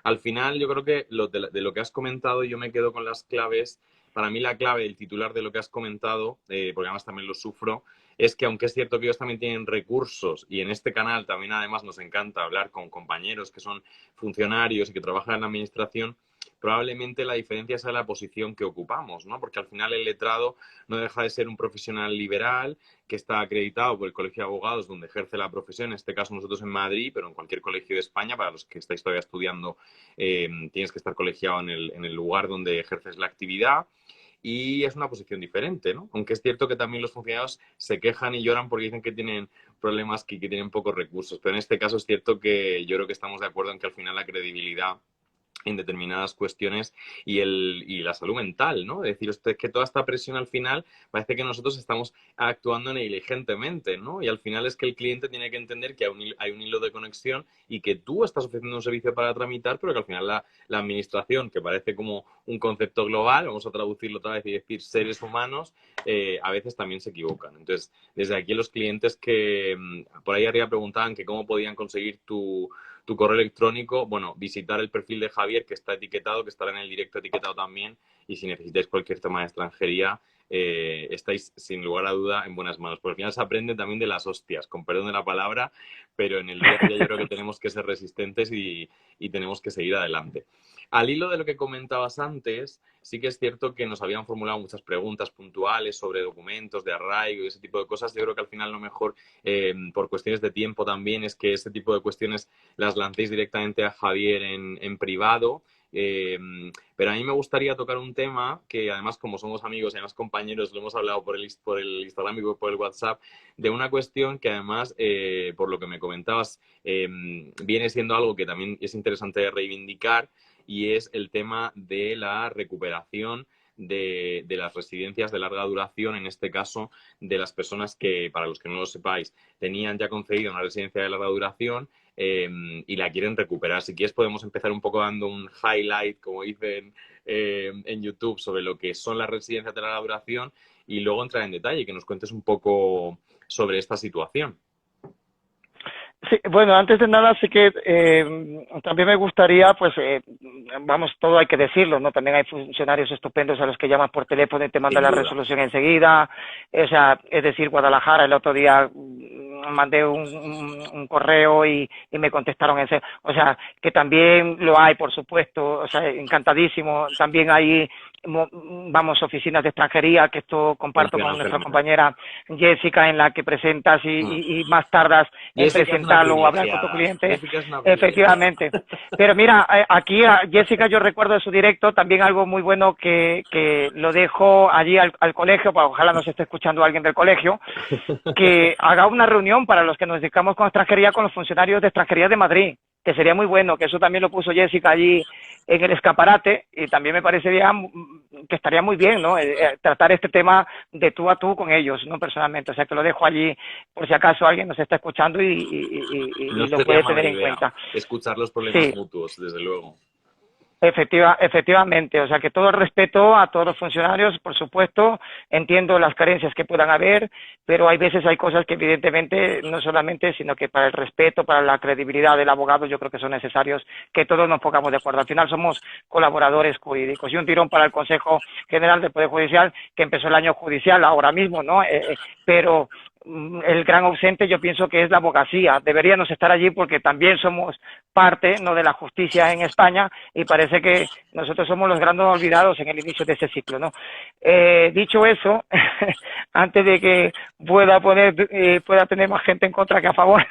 Al final, yo creo que de lo que has comentado, yo me quedo con las claves. Para mí la clave, el titular de lo que has comentado, porque además también lo sufro, es que aunque es cierto que ellos también tienen recursos y en este canal también además nos encanta hablar con compañeros que son funcionarios y que trabajan en la administración, probablemente la diferencia sea la posición que ocupamos, ¿no? Porque al final el letrado no deja de ser un profesional liberal que está acreditado por el Colegio de Abogados donde ejerce la profesión, en este caso nosotros en Madrid, pero en cualquier colegio de España, para los que estáis todavía estudiando, tienes que estar colegiado en el lugar donde ejerces la actividad. Y es una posición diferente, ¿no? Aunque es cierto que también los funcionarios se quejan y lloran porque dicen que tienen problemas, que tienen pocos recursos. Pero en este caso es cierto que yo creo que estamos de acuerdo en que al final la credibilidad en determinadas cuestiones y la salud mental, ¿no? Es decir, usted que toda esta presión al final parece que nosotros estamos actuando negligentemente, ¿no? Y al final es que el cliente tiene que entender que hay un hilo de conexión y que tú estás ofreciendo un servicio para tramitar, pero que al final la administración, que parece como un concepto global, vamos a traducirlo otra vez y decir seres humanos, a veces también se equivocan. Entonces, desde aquí los clientes que por ahí arriba preguntaban que cómo podían conseguir tu correo electrónico, bueno, visitar el perfil de Javier que está etiquetado, que estará en el directo etiquetado también, y si necesitáis cualquier tema de extranjería, estáis sin lugar a duda en buenas manos. Porque al final se aprende también de las hostias, con perdón de la palabra, pero en el día a día yo creo que tenemos que ser resistentes y tenemos que seguir adelante. Al hilo de lo que comentabas antes, sí que es cierto que nos habían formulado muchas preguntas puntuales sobre documentos de arraigo y ese tipo de cosas. Yo creo que al final lo mejor, por cuestiones de tiempo también, es que ese tipo de cuestiones las lancéis directamente a Javier en privado. Pero a mí me gustaría tocar un tema que además, como somos amigos y además compañeros, lo hemos hablado por el Instagram y por el WhatsApp, de una cuestión que además, por lo que me comentabas, viene siendo algo que también es interesante reivindicar, y es el tema de la recuperación de las residencias de larga duración, en este caso de las personas que, para los que no lo sepáis, tenían ya concedida una residencia de larga duración y la quieren recuperar. Si quieres podemos empezar un poco dando un highlight, como dicen en YouTube, sobre lo que son las residencias de larga duración y luego entrar en detalle, que nos cuentes un poco sobre esta situación. Sí, bueno, antes de nada, sí que también me gustaría, pues, vamos, todo hay que decirlo, ¿no? También hay funcionarios estupendos a los que llaman por teléfono y te mandan la resolución enseguida. O sea, es decir, Guadalajara, el otro día mandé un correo y me contestaron ese. O sea, que también lo hay, por supuesto, o sea, encantadísimo. También hay, vamos, oficinas de extranjería, que esto comparto con nuestra compañera Jessica, en la que presentas y más tardas en presentarlo o hablar con tu cliente. Efectivamente. Pero mira, aquí a Jessica yo recuerdo de su directo también algo muy bueno que lo dejo allí al colegio, pues ojalá nos esté escuchando alguien del colegio, que haga una reunión para los que nos dedicamos con extranjería con los funcionarios de extranjería de Madrid, que sería muy bueno, que eso también lo puso Jessica allí en el escaparate, y también me parecería que estaría muy bien, ¿no? Tratar este tema de tú a tú con ellos, ¿no? Personalmente, o sea, que lo dejo allí por si acaso alguien nos está escuchando y no lo puede tener en cuenta. Escuchar los problemas mutuos, desde luego. Efectivamente, o sea que todo el respeto a todos los funcionarios, por supuesto, entiendo las carencias que puedan haber, pero hay veces hay cosas que evidentemente no solamente, sino que para el respeto, para la credibilidad del abogado, yo creo que son necesarios que todos nos pongamos de acuerdo. Al final somos colaboradores jurídicos. Y un tirón para el Consejo General del Poder Judicial, que empezó el año judicial ahora mismo, ¿no? Pero el gran ausente yo pienso que es la abogacía. Deberíamos estar allí porque también somos parte, ¿no?, de la justicia en España, y parece que nosotros somos los grandes olvidados en el inicio de ese ciclo, ¿no? Dicho eso, antes de que pueda tener más gente en contra que a favor,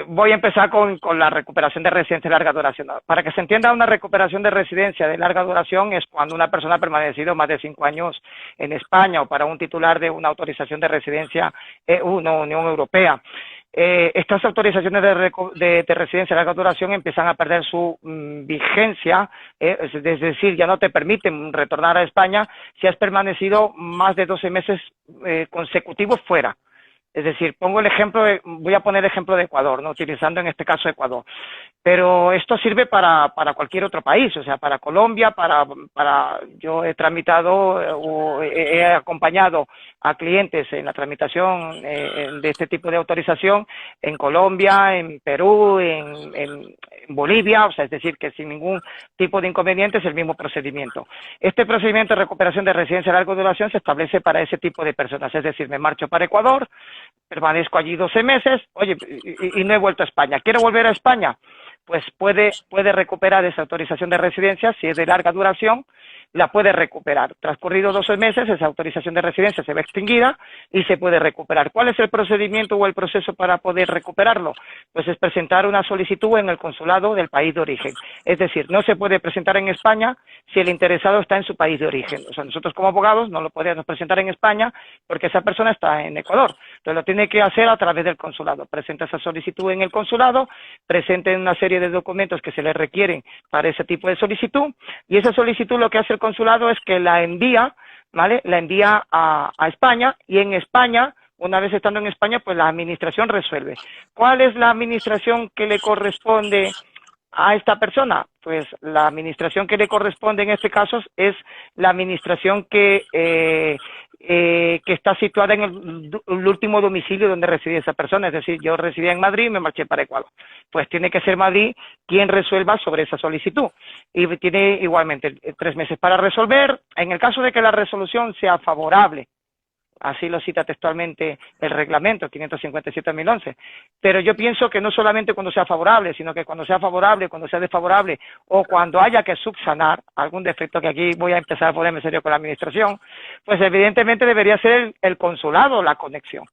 voy a empezar con la recuperación de residencia de larga duración. Para que se entienda, una recuperación de residencia de larga duración es cuando una persona ha permanecido más de 5 años en España, o para un titular de una autorización de residencia Unión Europea. Estas autorizaciones de residencia de larga duración empiezan a perder su vigencia, es decir, ya no te permiten retornar a España si has permanecido más de 12 meses consecutivos fuera. Es decir, voy a poner el ejemplo de Ecuador, ¿no? Utilizando en este caso Ecuador. Pero esto sirve para cualquier otro país, o sea, para Colombia, yo he tramitado o he acompañado a clientes en la tramitación de este tipo de autorización en Colombia, en Perú, en Bolivia, o sea, es decir, que sin ningún tipo de inconveniente es el mismo procedimiento. Este procedimiento de recuperación de residencia de larga duración se establece para ese tipo de personas, es decir, me marcho para Ecuador, permanezco allí 12 meses, oye, y no he vuelto a España. ¿Quiero volver a España? Pues puede recuperar esa autorización de residencia, si es de larga duración, la puede recuperar. Transcurridos 12 meses, esa autorización de residencia se ve extinguida y se puede recuperar. ¿Cuál es el procedimiento o el proceso para poder recuperarlo? Pues es presentar una solicitud en el consulado del país de origen. Es decir, no se puede presentar en España si el interesado está en su país de origen. O sea, nosotros como abogados no lo podríamos presentar en España porque esa persona está en Ecuador. Entonces lo tiene que hacer a través del consulado. Presenta esa solicitud en el consulado, presenten una serie de documentos que se le requieren para ese tipo de solicitud y esa solicitud lo que hace el consulado es que la envía, ¿vale? La envía a España y en España, una vez estando en España, pues la administración resuelve. ¿Cuál es la administración que le corresponde a esta persona? Pues la administración que le corresponde en este caso es la administración que está situada en el último domicilio donde reside esa persona. Es decir, yo residía en Madrid y me marché para Ecuador. Pues tiene que ser Madrid quien resuelva sobre esa solicitud. Y tiene igualmente 3 meses para resolver. En el caso de que la resolución sea favorable, así lo cita textualmente el reglamento 557/2011. Pero yo pienso que no solamente cuando sea favorable, sino que cuando sea favorable, cuando sea desfavorable o cuando haya que subsanar algún defecto, que aquí voy a empezar a ponerme serio con la administración, pues evidentemente debería ser el consulado la conexión.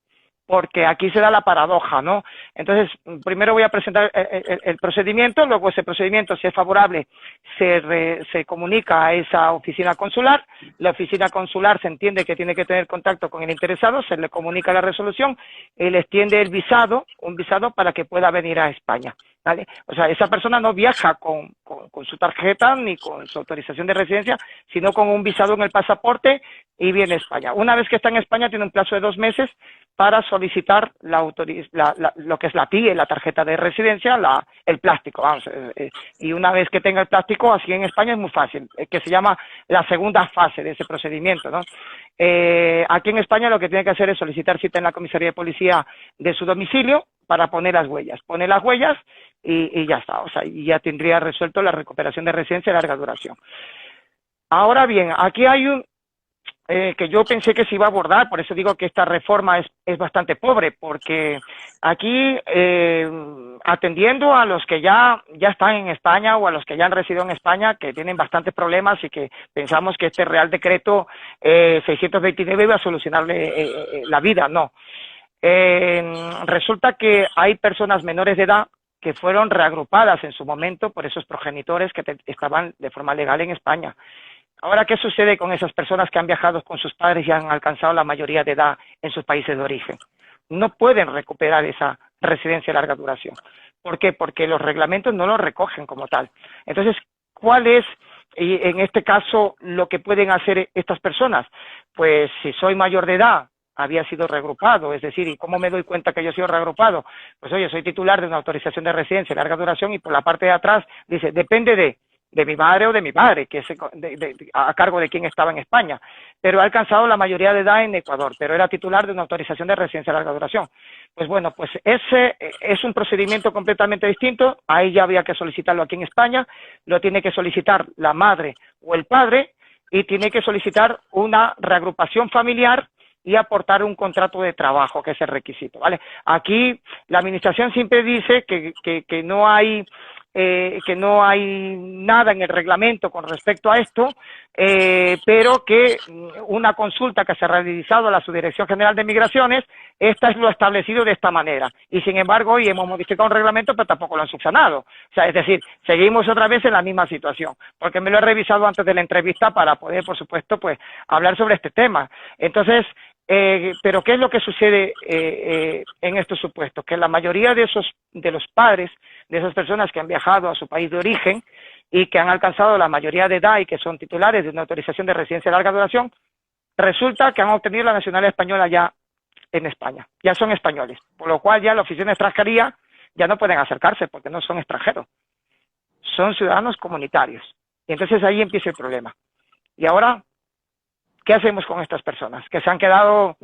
Porque aquí se da la paradoja, ¿no? Entonces, primero voy a presentar el procedimiento, luego ese procedimiento, si es favorable, se comunica a esa oficina consular, la oficina consular se entiende que tiene que tener contacto con el interesado, se le comunica la resolución, él extiende un visado para que pueda venir a España, ¿vale? O sea, esa persona no viaja con su tarjeta ni con su autorización de residencia, sino con un visado en el pasaporte y viene a España. Una vez que está en España tiene un plazo de 2 meses para solicitar lo que es la TIE, la tarjeta de residencia, el plástico, vamos, y una vez que tenga el plástico, así en España es muy fácil, que se llama la segunda fase de ese procedimiento, ¿no? Aquí en España lo que tiene que hacer es solicitar cita en la comisaría de policía de su domicilio para poner las huellas. Pone las huellas y ya está, o sea, y ya tendría resuelto la recuperación de residencia de larga duración. Ahora bien, aquí hay que yo pensé que se iba a abordar, por eso digo que esta reforma es bastante pobre, porque aquí, atendiendo a los que ya están en España o a los que ya han residido en España, que tienen bastantes problemas y que pensamos que este Real Decreto 629 iba a solucionarle la vida, no. Resulta que hay personas menores de edad que fueron reagrupadas en su momento por esos progenitores que estaban de forma legal en España. Ahora, ¿qué sucede con esas personas que han viajado con sus padres y han alcanzado la mayoría de edad en sus países de origen? No pueden recuperar esa residencia de larga duración. ¿Por qué? Porque los reglamentos no lo recogen como tal. Entonces, ¿cuál es, en este caso, lo que pueden hacer estas personas? Pues si soy mayor de edad, había sido reagrupado, es decir, ¿y cómo me doy cuenta que yo he sido reagrupado? Pues oye, soy titular de una autorización de residencia de larga duración y por la parte de atrás dice, depende de mi madre o de mi padre, que es a cargo de quien estaba en España, pero ha alcanzado la mayoría de edad en Ecuador, pero era titular de una autorización de residencia de larga duración. Pues bueno, pues ese es un procedimiento completamente distinto, ahí ya había que solicitarlo aquí en España, lo tiene que solicitar la madre o el padre y tiene que solicitar una reagrupación familiar y aportar un contrato de trabajo, que es el requisito, ¿vale? Aquí la administración siempre dice que no hay nada en el reglamento con respecto a esto, pero que una consulta que se ha realizado a la Subdirección General de Migraciones, esta es lo establecido de esta manera. Y sin embargo, hoy hemos modificado un reglamento, pero tampoco lo han subsanado. O sea, es decir, seguimos otra vez en la misma situación, porque me lo he revisado antes de la entrevista para poder, por supuesto, pues hablar sobre este tema. Entonces, pero ¿qué es lo que sucede en estos supuestos? Que la mayoría de los padres de esas personas que han viajado a su país de origen y que han alcanzado la mayoría de edad y que son titulares de una autorización de residencia de larga duración, resulta que han obtenido la nacionalidad española ya en España, ya son españoles, por lo cual ya la oficina de extranjería ya no pueden acercarse porque no son extranjeros, son ciudadanos comunitarios. Y entonces ahí empieza el problema. Y ahora, ¿qué hacemos con estas personas que se han quedado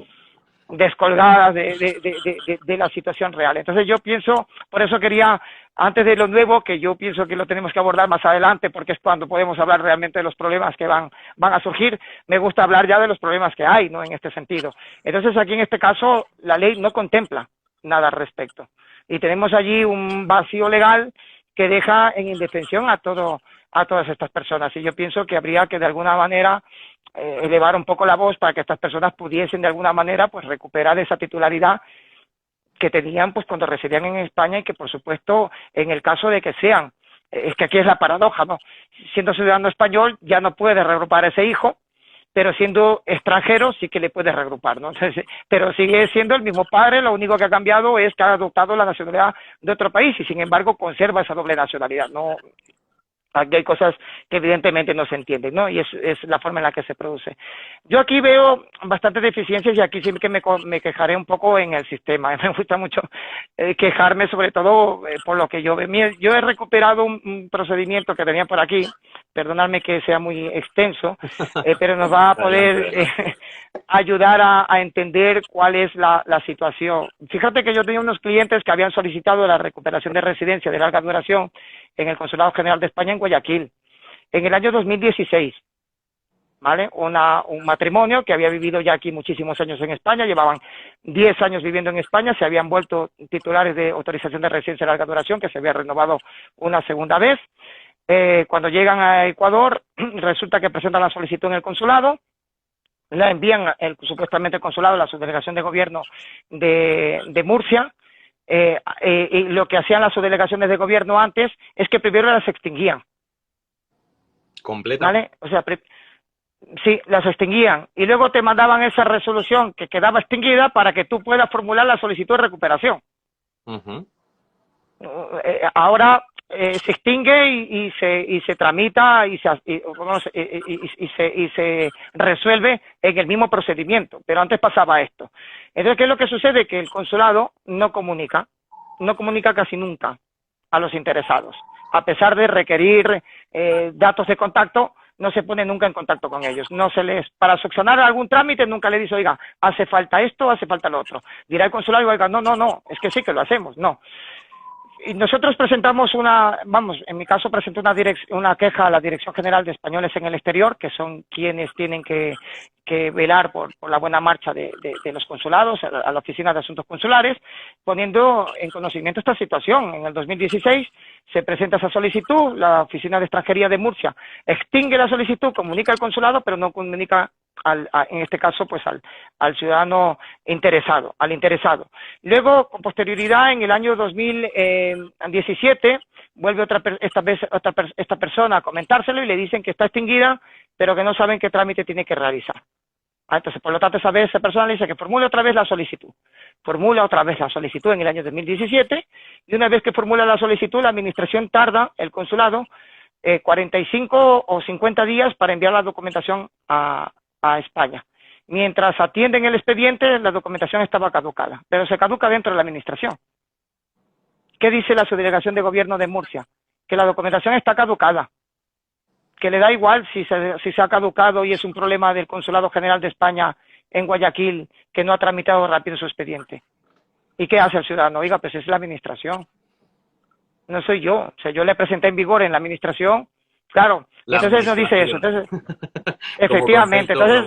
descolgadas de la situación real? Entonces yo pienso, por eso quería, antes de lo nuevo, que yo pienso que lo tenemos que abordar más adelante, porque es cuando podemos hablar realmente de los problemas que van a surgir, me gusta hablar ya de los problemas que hay, ¿no?, en este sentido. Entonces aquí en este caso la ley no contempla nada al respecto. Y tenemos allí un vacío legal que deja en indefensión a todas estas personas. Y yo pienso que habría que de alguna manera elevar un poco la voz para que estas personas pudiesen de alguna manera pues recuperar esa titularidad que tenían pues cuando residían en España y que por supuesto en el caso de que sean, es que aquí es la paradoja, ¿no? Siendo ciudadano español ya no puede reagrupar a ese hijo, pero siendo extranjero sí que le puede reagrupar, ¿no? Entonces, pero sigue siendo el mismo padre, lo único que ha cambiado es que ha adoptado la nacionalidad de otro país y sin embargo conserva esa doble nacionalidad, ¿no? Aquí hay cosas que evidentemente no se entienden, ¿no? Y es la forma en la que se produce. Yo aquí veo bastantes deficiencias y aquí sí que me quejaré un poco en el sistema. Me gusta mucho quejarme sobre todo por lo que yo veo. Yo he recuperado un procedimiento que tenía por aquí, perdonadme que sea muy extenso, pero nos va a poder ayudar a entender cuál es la situación. Fíjate que yo tenía unos clientes que habían solicitado la recuperación de residencia de larga duración en el Consulado General de España en Guayaquil, en el año 2016, ¿vale? Un matrimonio que había vivido ya aquí muchísimos años en España, llevaban 10 años viviendo en España, se habían vuelto titulares de autorización de residencia de larga duración, que se había renovado una segunda vez. Cuando llegan a Ecuador, resulta que presentan la solicitud en el consulado, la envían supuestamente el consulado a la subdelegación de gobierno de Murcia. Y lo que hacían las subdelegaciones de gobierno antes es que primero las extinguían. ¿Completa? ¿Vale? O sea, sí, las extinguían y luego te mandaban esa resolución que quedaba extinguida para que tú puedas formular la solicitud de recuperación. Ahora se extingue y se tramita y se resuelve en el mismo procedimiento, pero antes pasaba esto. Entonces, ¿qué es lo que sucede? Que el consulado no comunica casi nunca a los interesados, a pesar de requerir datos de contacto. No se pone nunca en contacto con ellos, no se les, para solucionar algún trámite nunca le dice, oiga, hace falta esto, hace falta lo otro. Dirá el consulado, oiga, no, es que sí que lo hacemos, no. Y nosotros presentamos en mi caso presenté una queja a la Dirección General de Españoles en el Exterior, que son quienes tienen que velar por la buena marcha de los consulados, a la Oficina de Asuntos Consulares, poniendo en conocimiento esta situación. En el 2016 se presenta esa solicitud, la Oficina de Extranjería de Murcia extingue la solicitud, comunica al consulado, pero no comunica en este caso pues al ciudadano interesado, al interesado. Luego, con posterioridad, en el año 2017 vuelve esta persona a comentárselo y le dicen que está extinguida, pero que no saben qué trámite tiene que realizar. Entonces, por lo tanto, esa persona le dice que formule otra vez la solicitud. Formula otra vez la solicitud en el año 2017 y una vez que formula la solicitud, la administración tarda, el consulado, 45 o 50 días para enviar la documentación a España. Mientras atienden el expediente, la documentación estaba caducada, pero se caduca dentro de la administración. ¿Qué dice la subdelegación de gobierno de Murcia? Que la documentación está caducada, que le da igual si se ha caducado y es un problema del Consulado General de España en Guayaquil, que no ha tramitado rápido su expediente. ¿Y qué hace el ciudadano? Oiga, pues es la administración. No soy yo. O sea, yo le presenté en vigor en la administración. Claro, entonces no dice eso. Entonces, efectivamente, entonces,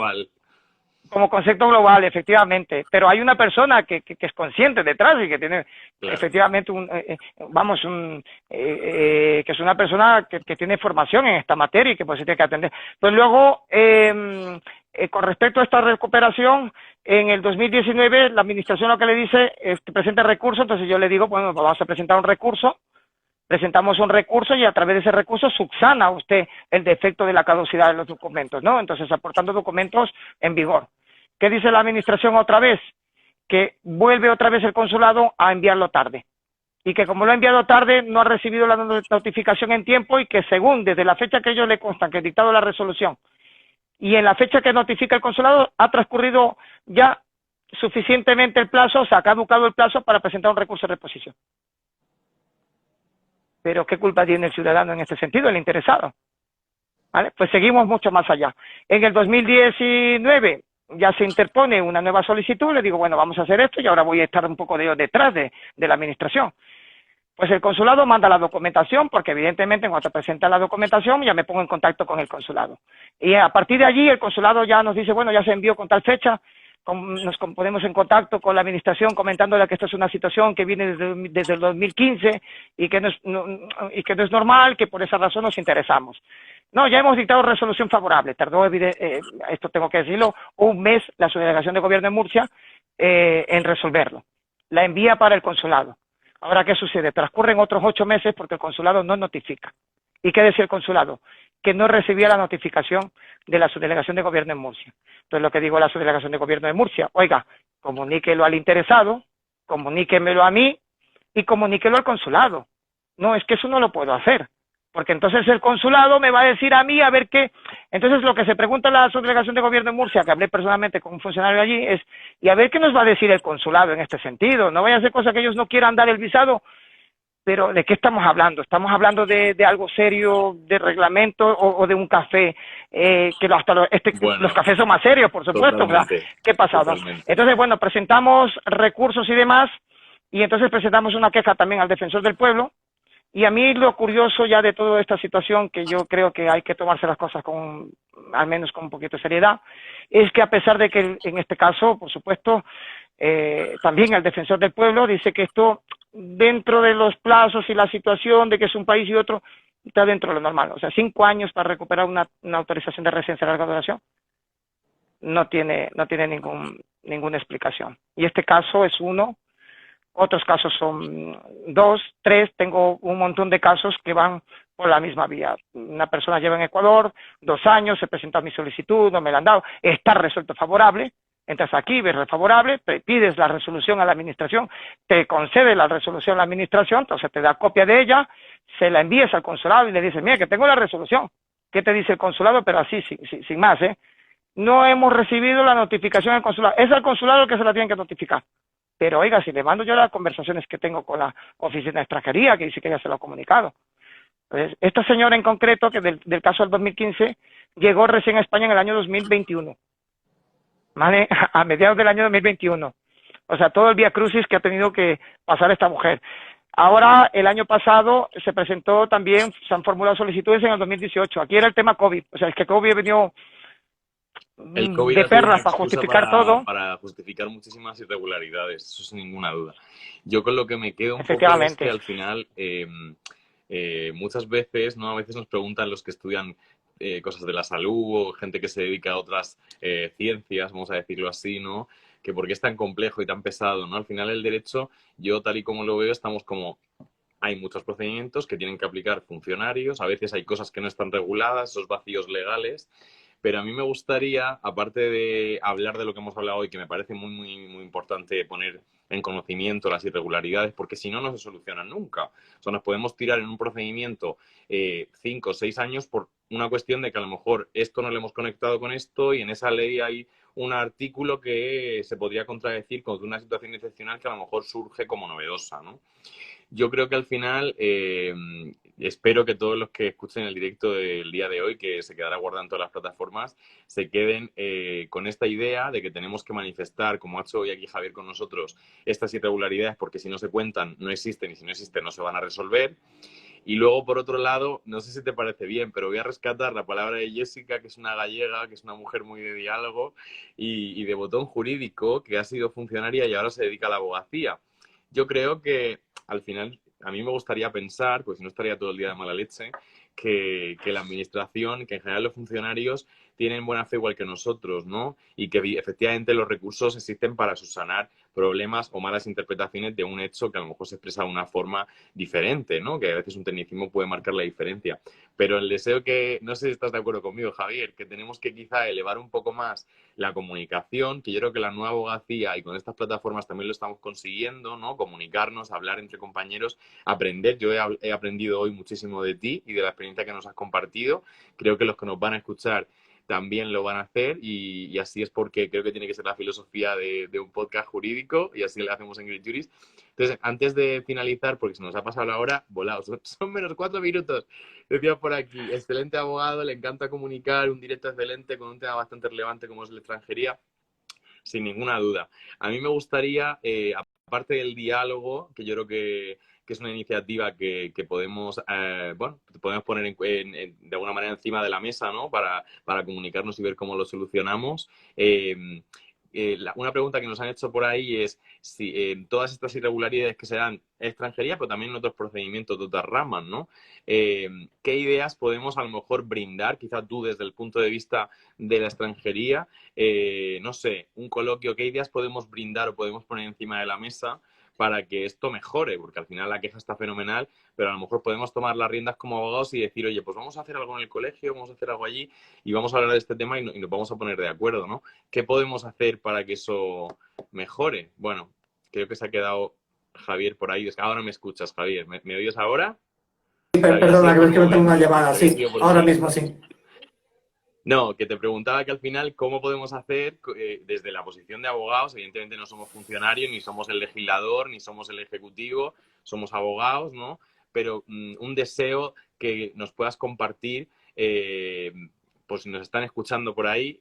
como concepto global, efectivamente. Pero hay una persona que es consciente detrás y que tiene, claro, efectivamente, que es una persona que tiene formación en esta materia y que pues se tiene que atender. Pues luego, con respecto a esta recuperación, en el 2019 la administración lo que le dice es que presente recurso. Entonces yo le digo, bueno, vamos a presentar un recurso. Presentamos un recurso y a través de ese recurso subsana usted el defecto de la caducidad de los documentos, ¿no? Entonces, aportando documentos en vigor. ¿Qué dice la administración otra vez? Que vuelve otra vez el consulado a enviarlo tarde. Y que como lo ha enviado tarde, no ha recibido la notificación en tiempo y que según desde la fecha que ellos le constan que he dictado la resolución y en la fecha que notifica el consulado, ha transcurrido ya suficientemente el plazo, se ha caducado el plazo para presentar un recurso de reposición. Pero ¿qué culpa tiene el ciudadano en este sentido, el interesado? ¿Vale? Pues seguimos mucho más allá. En el 2019 ya se interpone una nueva solicitud, le digo, bueno, vamos a hacer esto y ahora voy a estar un poco detrás de la administración. Pues el consulado manda la documentación, porque evidentemente cuando presenta la documentación ya me pongo en contacto con el consulado. Y a partir de allí el consulado ya nos dice, bueno, ya se envió con tal fecha, nos ponemos en contacto con la administración comentándole que esto es una situación que viene desde el 2015 y que no es normal, que por esa razón nos interesamos. No, ya hemos dictado resolución favorable. Tardó, esto tengo que decirlo, un mes la subdelegación de gobierno de Murcia en resolverlo. La envía para el consulado. Ahora, ¿qué sucede? Transcurren otros 8 meses porque el consulado no notifica. ¿Y qué decía el consulado? Que no recibía la notificación de la subdelegación de gobierno en Murcia. Entonces, lo que digo a la subdelegación de gobierno de Murcia, oiga, comuníquelo al interesado, comuníquemelo a mí y comuníquelo al consulado. No, es que eso no lo puedo hacer, porque entonces el consulado me va a decir a mí a ver qué. Entonces, lo que se pregunta a la subdelegación de gobierno en Murcia, que hablé personalmente con un funcionario allí, es, y a ver qué nos va a decir el consulado en este sentido. No vaya a ser cosa que ellos no quieran dar el visado. Pero ¿de qué estamos hablando? ¿Estamos hablando de algo serio, de reglamento o de un café? Los cafés son más serios, por supuesto. ¿Qué pasa? Entonces, bueno, presentamos recursos y demás, y entonces presentamos una queja también al defensor del pueblo. Y a mí lo curioso ya de toda esta situación, que yo creo que hay que tomarse las cosas al menos con un poquito de seriedad, es que a pesar de que en este caso, por supuesto, también el defensor del pueblo dice que esto, dentro de los plazos y la situación de que es un país y otro, está dentro de lo normal. O sea, 5 años para recuperar una autorización de residencia de larga duración no tiene ninguna explicación. Y este caso es uno. Otros casos son 2, 3, tengo un montón de casos que van por la misma vía. Una persona lleva en Ecuador 2 años, se presentó mi solicitud, no me la han dado, está resuelto favorable, entras aquí, ves favorable, pides la resolución a la administración, te concede la resolución a la administración, entonces te da copia de ella, se la envías al consulado y le dices, mira, que tengo la resolución. ¿Qué te dice el consulado? Pero así, sin más, ¿eh? No hemos recibido la notificación del consulado. Es al consulado el que se la tienen que notificar. Pero oiga, si le mando yo las conversaciones que tengo con la oficina de extranjería, que dice que ya se lo ha comunicado. Entonces, esta señora en concreto, que del caso del 2015, llegó recién a España en el año 2021. ¿Vale? A mediados del año 2021. O sea, todo el vía crucis que ha tenido que pasar esta mujer. Ahora, el año pasado, se presentó también, se han formulado solicitudes en el 2018. Aquí era el tema COVID. O sea, es que COVID venido el COVID de perlas para justificar todo. Para justificar muchísimas irregularidades, eso sin ninguna duda. Yo con lo que me quedo un poco es que al final muchas veces, ¿no? A veces nos preguntan los que estudian cosas de la salud o gente que se dedica a otras ciencias, vamos a decirlo así, ¿no? Que por qué es tan complejo y tan pesado, ¿no? Al final el derecho, yo tal y como lo veo, estamos como... Hay muchos procedimientos que tienen que aplicar funcionarios, a veces hay cosas que no están reguladas, esos vacíos legales. Pero a mí me gustaría, aparte de hablar de lo que hemos hablado hoy, que me parece muy, muy, muy importante poner en conocimiento las irregularidades, porque si no, no se solucionan nunca. O sea, nos podemos tirar en un procedimiento 5 o 6 años por una cuestión de que a lo mejor esto no lo hemos conectado con esto y en esa ley hay un artículo que se podría contradecir con una situación excepcional que a lo mejor surge como novedosa, ¿no? Yo creo que al final, espero que todos los que escuchen el directo del día de hoy, que se quedará guardado en todas las plataformas, se queden con esta idea de que tenemos que manifestar, como ha hecho hoy aquí Javier con nosotros, estas irregularidades, porque si no se cuentan, no existen, y si no existen, no se van a resolver. Y luego, por otro lado, no sé si te parece bien, pero voy a rescatar la palabra de Jessica, que es una gallega, que es una mujer muy de diálogo y de botón jurídico, que ha sido funcionaria y ahora se dedica a la abogacía. Yo creo que al final a mí me gustaría pensar, pues si no estaría todo el día de mala leche, que la administración, que en general los funcionarios tienen buena fe igual que nosotros, ¿no? Y que efectivamente los recursos existen para subsanar problemas o malas interpretaciones de un hecho que a lo mejor se expresa de una forma diferente, ¿no? Que a veces un tecnicismo puede marcar la diferencia. Pero el deseo que, no sé si estás de acuerdo conmigo, Javier, que tenemos que quizá elevar un poco más la comunicación, que yo creo que la nueva abogacía y con estas plataformas también lo estamos consiguiendo, ¿no? Comunicarnos, hablar entre compañeros, aprender. Yo he aprendido hoy muchísimo de ti y de la experiencia que nos has compartido. Creo que los que nos van a escuchar también lo van a hacer y así es porque creo que tiene que ser la filosofía de un podcast jurídico y así lo hacemos en Great Jurist. Entonces, antes de finalizar, porque se nos ha pasado la hora, volados, son menos 4 minutos, decía por aquí, excelente abogado, le encanta comunicar, un directo excelente con un tema bastante relevante como es la extranjería, sin ninguna duda. A mí me gustaría, aparte del diálogo, que yo creo que es una iniciativa que podemos, bueno, podemos poner de alguna manera encima de la mesa, ¿no? Para comunicarnos y ver cómo lo solucionamos. Una pregunta que nos han hecho por ahí es si todas estas irregularidades que se dan en extranjería, pero también en otros procedimientos de otras ramas, ¿no? ¿Qué ideas podemos a lo mejor brindar, quizás tú desde el punto de vista de la extranjería, no sé, un coloquio, qué ideas podemos brindar o podemos poner encima de la mesa para que esto mejore? Porque al final la queja está fenomenal, pero a lo mejor podemos tomar las riendas como abogados y decir, oye, pues vamos a hacer algo en el colegio, vamos a hacer algo allí y vamos a hablar de este tema y nos vamos a poner de acuerdo, ¿no? ¿Qué podemos hacer para que eso mejore? Bueno, creo que se ha quedado Javier por ahí. Es que ahora me escuchas, Javier. ¿Me oyes ahora? Perdona, creo que no tengo una llamada. Sí, ahora mismo sí. No, que te preguntaba que al final cómo podemos hacer desde la posición de abogados, evidentemente no somos funcionarios, ni somos el legislador, ni somos el ejecutivo, somos abogados, ¿no? Pero un deseo que nos puedas compartir, pues si nos están escuchando por ahí,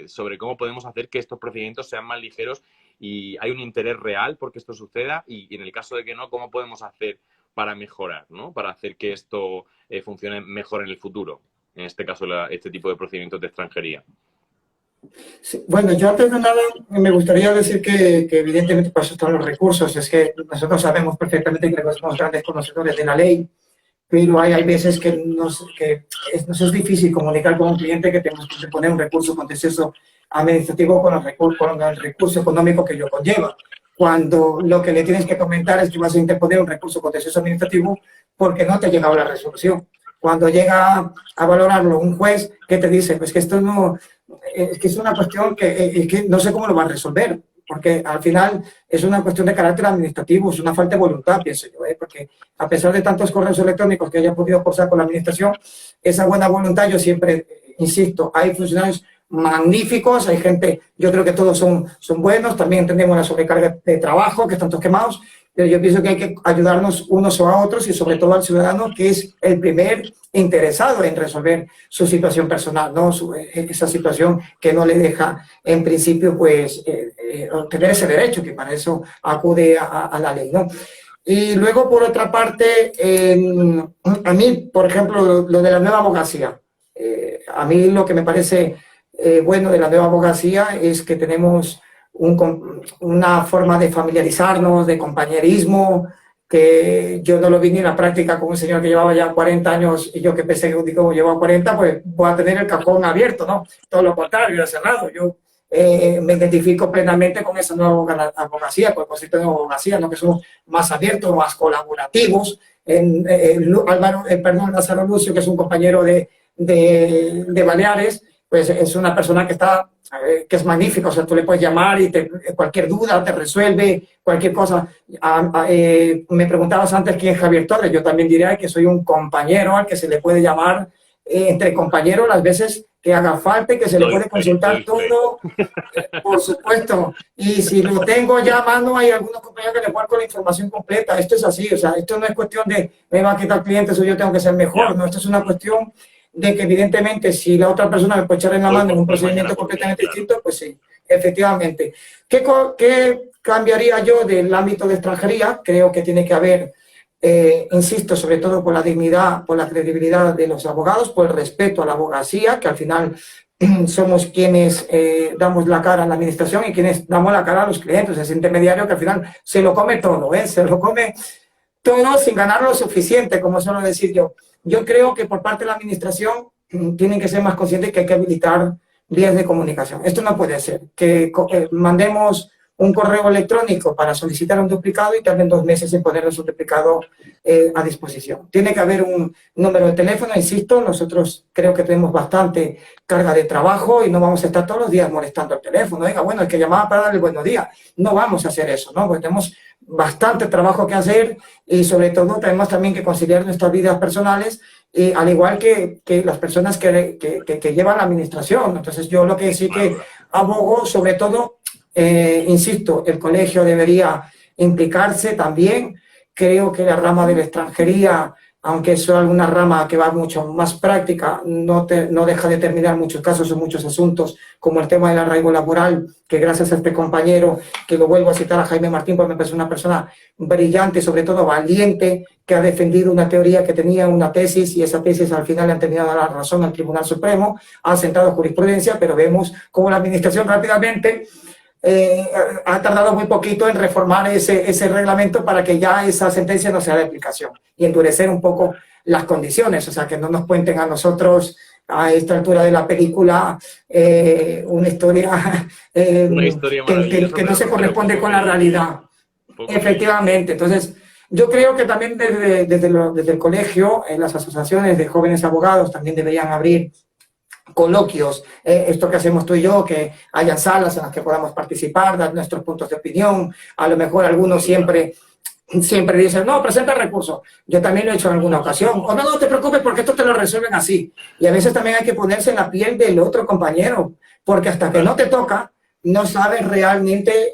sobre cómo podemos hacer que estos procedimientos sean más ligeros y hay un interés real porque esto suceda y en el caso de que no, ¿cómo podemos hacer para mejorar, ¿no? Para hacer que esto funcione mejor en el futuro. En este caso, este tipo de procedimientos de extranjería. Sí, bueno, yo antes de nada me gustaría decir que evidentemente para eso están los recursos. Es que nosotros sabemos perfectamente que somos grandes conocedores de la ley, pero hay veces que nos es difícil comunicar con un cliente que tenemos que poner un recurso contencioso administrativo con el recurso económico que ello conlleva. Cuando lo que le tienes que comentar es que vas a interponer un recurso contencioso administrativo porque no te ha llegado la resolución. Cuando llega a valorarlo un juez, ¿qué te dice? Pues que esto no, es que es una cuestión que no sé cómo lo va a resolver, porque al final es una cuestión de carácter administrativo, es una falta de voluntad, pienso yo, porque a pesar de tantos correos electrónicos que haya podido cursar con la administración, esa buena voluntad, yo siempre insisto, hay funcionarios magníficos, hay gente, yo creo que todos son buenos, también entendemos la sobrecarga de trabajo, que están todos quemados, pero yo pienso que hay que ayudarnos unos a otros y sobre todo al ciudadano, que es el primer interesado en resolver su situación personal, ¿no? Esa situación que no le deja, en principio, pues, obtener ese derecho, que para eso acude a la ley, ¿no? Y luego, por otra parte, a mí, por ejemplo, lo de la nueva abogacía, a mí lo que me parece bueno de la nueva abogacía es que tenemos una forma de familiarizarnos, de compañerismo, que yo no lo vi ni en la práctica con un señor que llevaba ya 40 años y yo que pensé que digo, llevaba 40, pues voy a tener el cajón abierto, ¿no? Todo lo contrario, cerrado. Yo me identifico plenamente con esa nueva abogacía, con el concepto de nueva abogacía, ¿no? Que somos más abiertos, más colaborativos. Lázaro Lucio, que es un compañero de Baleares, pues es una persona que es magnífica, o sea, tú le puedes llamar y cualquier duda te resuelve, cualquier cosa. Me preguntabas antes quién es Javier Torres, yo también diría que soy un compañero al que se le puede llamar entre compañeros las veces que haga falta y que se le puede consultar todo, por supuesto. Y si lo tengo ya a mano, hay algunos compañeros que le puedan con la información completa. Esto es así, o sea, esto no es cuestión de me va a quitar clientes o yo tengo que ser mejor, no, esto es una cuestión de que evidentemente si la otra persona me puede echar en la mano en un procedimiento completamente distinto, pues sí, efectivamente. ¿Qué cambiaría yo del ámbito de extranjería? Creo que tiene que haber, insisto, sobre todo por la dignidad, por la credibilidad de los abogados, por el respeto a la abogacía, que al final somos quienes damos la cara a la administración y quienes damos la cara a los clientes, ese intermediario que al final se lo come todo, se lo come todo sin ganar lo suficiente, como suelo decir yo. Yo creo que por parte de la administración tienen que ser más conscientes que hay que habilitar vías de comunicación. Esto no puede ser, que mandemos un correo electrónico para solicitar un duplicado y tarden 2 meses en ponernos un duplicado a disposición. Tiene que haber un número de teléfono, insisto, nosotros creo que tenemos bastante carga de trabajo y no vamos a estar todos los días molestando el teléfono. Oiga, bueno, el que llamaba para darle buenos días. No vamos a hacer eso, ¿no? Porque tenemos bastante trabajo que hacer y sobre todo tenemos también que conciliar nuestras vidas personales y al igual que las personas que llevan la administración. Entonces, yo lo que sí que abogo, sobre todo, insisto, el colegio debería implicarse también. Creo que la rama de la extranjería, aunque es alguna rama que va mucho más práctica, no deja de terminar en muchos casos, en muchos asuntos, como el tema del arraigo laboral, que gracias a este compañero, que lo vuelvo a citar a Jaime Martín, porque me parece una persona brillante, sobre todo valiente, que ha defendido una teoría que tenía una tesis, y esa tesis al final le han terminado la razón al Tribunal Supremo, ha sentado jurisprudencia, pero vemos cómo la administración rápidamente ha tardado muy poquito en reformar ese reglamento para que ya esa sentencia no sea de aplicación y endurecer un poco las condiciones, o sea, que no nos cuenten a nosotros a esta altura de la película una historia, Una historia maravillosa, que no se pero corresponde con la poco realidad. Efectivamente, entonces yo creo que también desde el colegio, las asociaciones de jóvenes abogados también deberían abrir coloquios, esto que hacemos tú y yo, que hayan salas en las que podamos participar, dar nuestros puntos de opinión. A lo mejor algunos siempre dicen, no, presenta recursos. Yo también lo he hecho en alguna ocasión. O no, no te preocupes porque esto te lo resuelven así. Y a veces también hay que ponerse en la piel del otro compañero, porque hasta que no te toca, no sabes realmente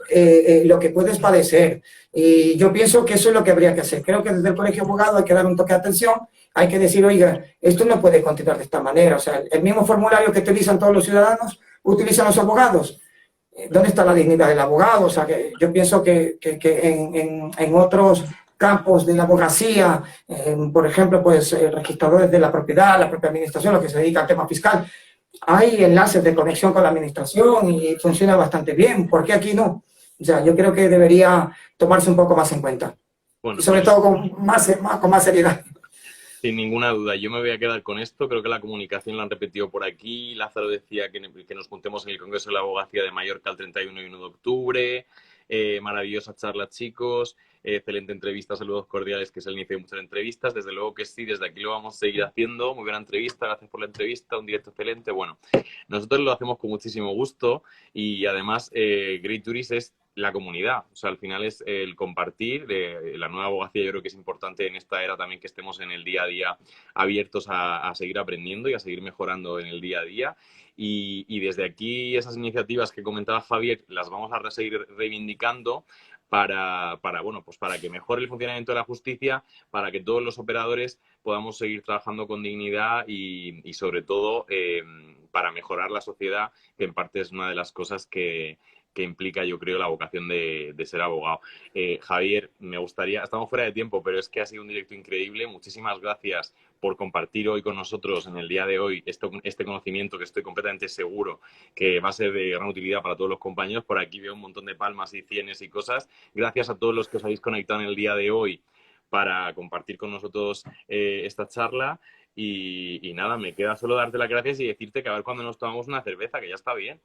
lo que puedes padecer. Y yo pienso que eso es lo que habría que hacer. Creo que desde el Colegio de Abogados hay que dar un toque de atención, hay que decir, oiga, esto no puede continuar de esta manera. O sea, el mismo formulario que utilizan todos los ciudadanos, utilizan los abogados. ¿Dónde está la dignidad del abogado? O sea, que yo pienso que en otros campos de la abogacía, por ejemplo, pues registradores de la propiedad, la propia administración, lo que se dedica al tema fiscal, hay enlaces de conexión con la administración y funciona bastante bien. ¿Por qué aquí no? O sea, yo creo que debería tomarse un poco más en cuenta. Bueno, Y sobre todo con más seriedad. sin ninguna duda, yo me voy a quedar con esto. Creo que la comunicación la han repetido por aquí. Lázaro decía que nos juntemos en el Congreso de la Abogacía de Mallorca el 31 y 1 de octubre. Maravillosa charla, chicos. Excelente entrevista, saludos cordiales, que es el inicio de muchas entrevistas. Desde luego que sí, desde aquí lo vamos a seguir haciendo. Muy buena entrevista, gracias por la entrevista, un directo excelente. Bueno, nosotros lo hacemos con muchísimo gusto y además Great Tourist es la comunidad, o sea, al final es el compartir de la nueva abogacía. Yo creo que es importante en esta era también que estemos en el día a día abiertos a seguir aprendiendo y a seguir mejorando en el día a día. Y desde aquí esas iniciativas que comentaba Javier las vamos a seguir reivindicando bueno, pues para que mejore el funcionamiento de la justicia, para que todos los operadores podamos seguir trabajando con dignidad y sobre todo para mejorar la sociedad, que en parte es una de las cosas que implica, yo creo, la vocación de ser abogado. Javier, me gustaría, estamos fuera de tiempo, pero es que ha sido un directo increíble. Muchísimas gracias por compartir hoy con nosotros en el día de hoy este conocimiento que estoy completamente seguro que va a ser de gran utilidad para todos los compañeros. Por aquí veo un montón de palmas y cienes y cosas. Gracias a todos los que os habéis conectado en el día de hoy para compartir con nosotros esta charla. Y nada, me queda solo darte las gracias y decirte que a ver cuando nos tomamos una cerveza, que ya está bien.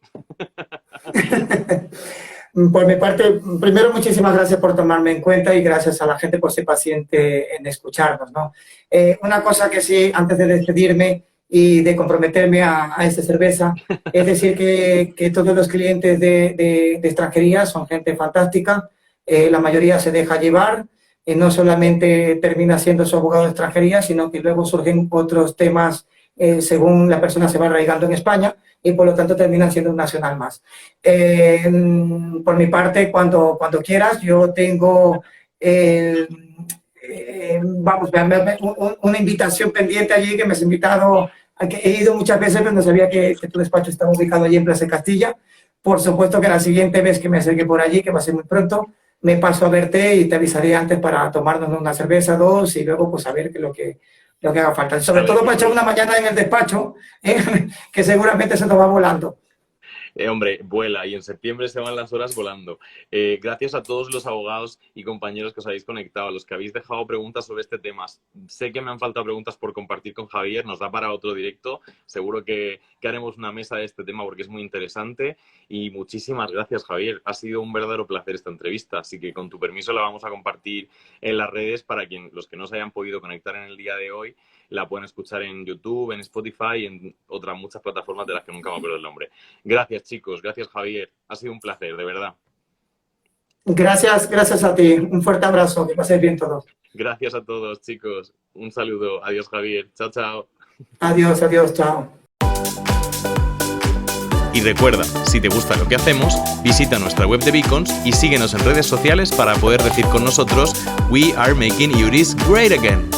Por mi parte, primero, muchísimas gracias por tomarme en cuenta y gracias a la gente por ser paciente en escucharnos, ¿no? Una cosa que sí, antes de despedirme y de comprometerme a esta cerveza, es decir que todos los clientes de extranjería son gente fantástica, la mayoría se deja llevar, no solamente termina siendo su abogado de extranjería, sino que luego surgen otros temas según la persona se va arraigando en España, y por lo tanto terminan siendo un nacional más. Por mi parte, cuando quieras, yo tengo una invitación pendiente allí, que me has invitado, que he ido muchas veces, pero no sabía que tu despacho estaba ubicado allí en Plaza de Castilla. Por supuesto que la siguiente vez que me acerque por allí, que va a ser muy pronto, me paso a verte y te avisaré antes para tomarnos una cerveza, dos, y luego pues a ver lo que haga falta. Sobre todo para echar una mañana en el despacho, que seguramente se nos va volando. Hombre, vuela y en septiembre se van las horas volando. Gracias a todos los abogados y compañeros que os habéis conectado, a los que habéis dejado preguntas sobre este tema. Sé que me han faltado preguntas por compartir con Javier, nos da para otro directo. Seguro que haremos una mesa de este tema porque es muy interesante. Y muchísimas gracias, Javier. Ha sido un verdadero placer esta entrevista, así que con tu permiso la vamos a compartir en las redes para los que no se hayan podido conectar en el día de hoy. La pueden escuchar en YouTube, en Spotify y en otras muchas plataformas de las que nunca me acuerdo el nombre. Gracias, chicos. Gracias, Javier. Ha sido un placer, de verdad. Gracias a ti. Un fuerte abrazo. Que paséis bien todos. Gracias a todos, chicos. Un saludo. Adiós, Javier. Chao, chao. Adiós, chao. Y recuerda, si te gusta lo que hacemos, visita nuestra web de Beacons y síguenos en redes sociales para poder decir con nosotros We are making UDIs great again.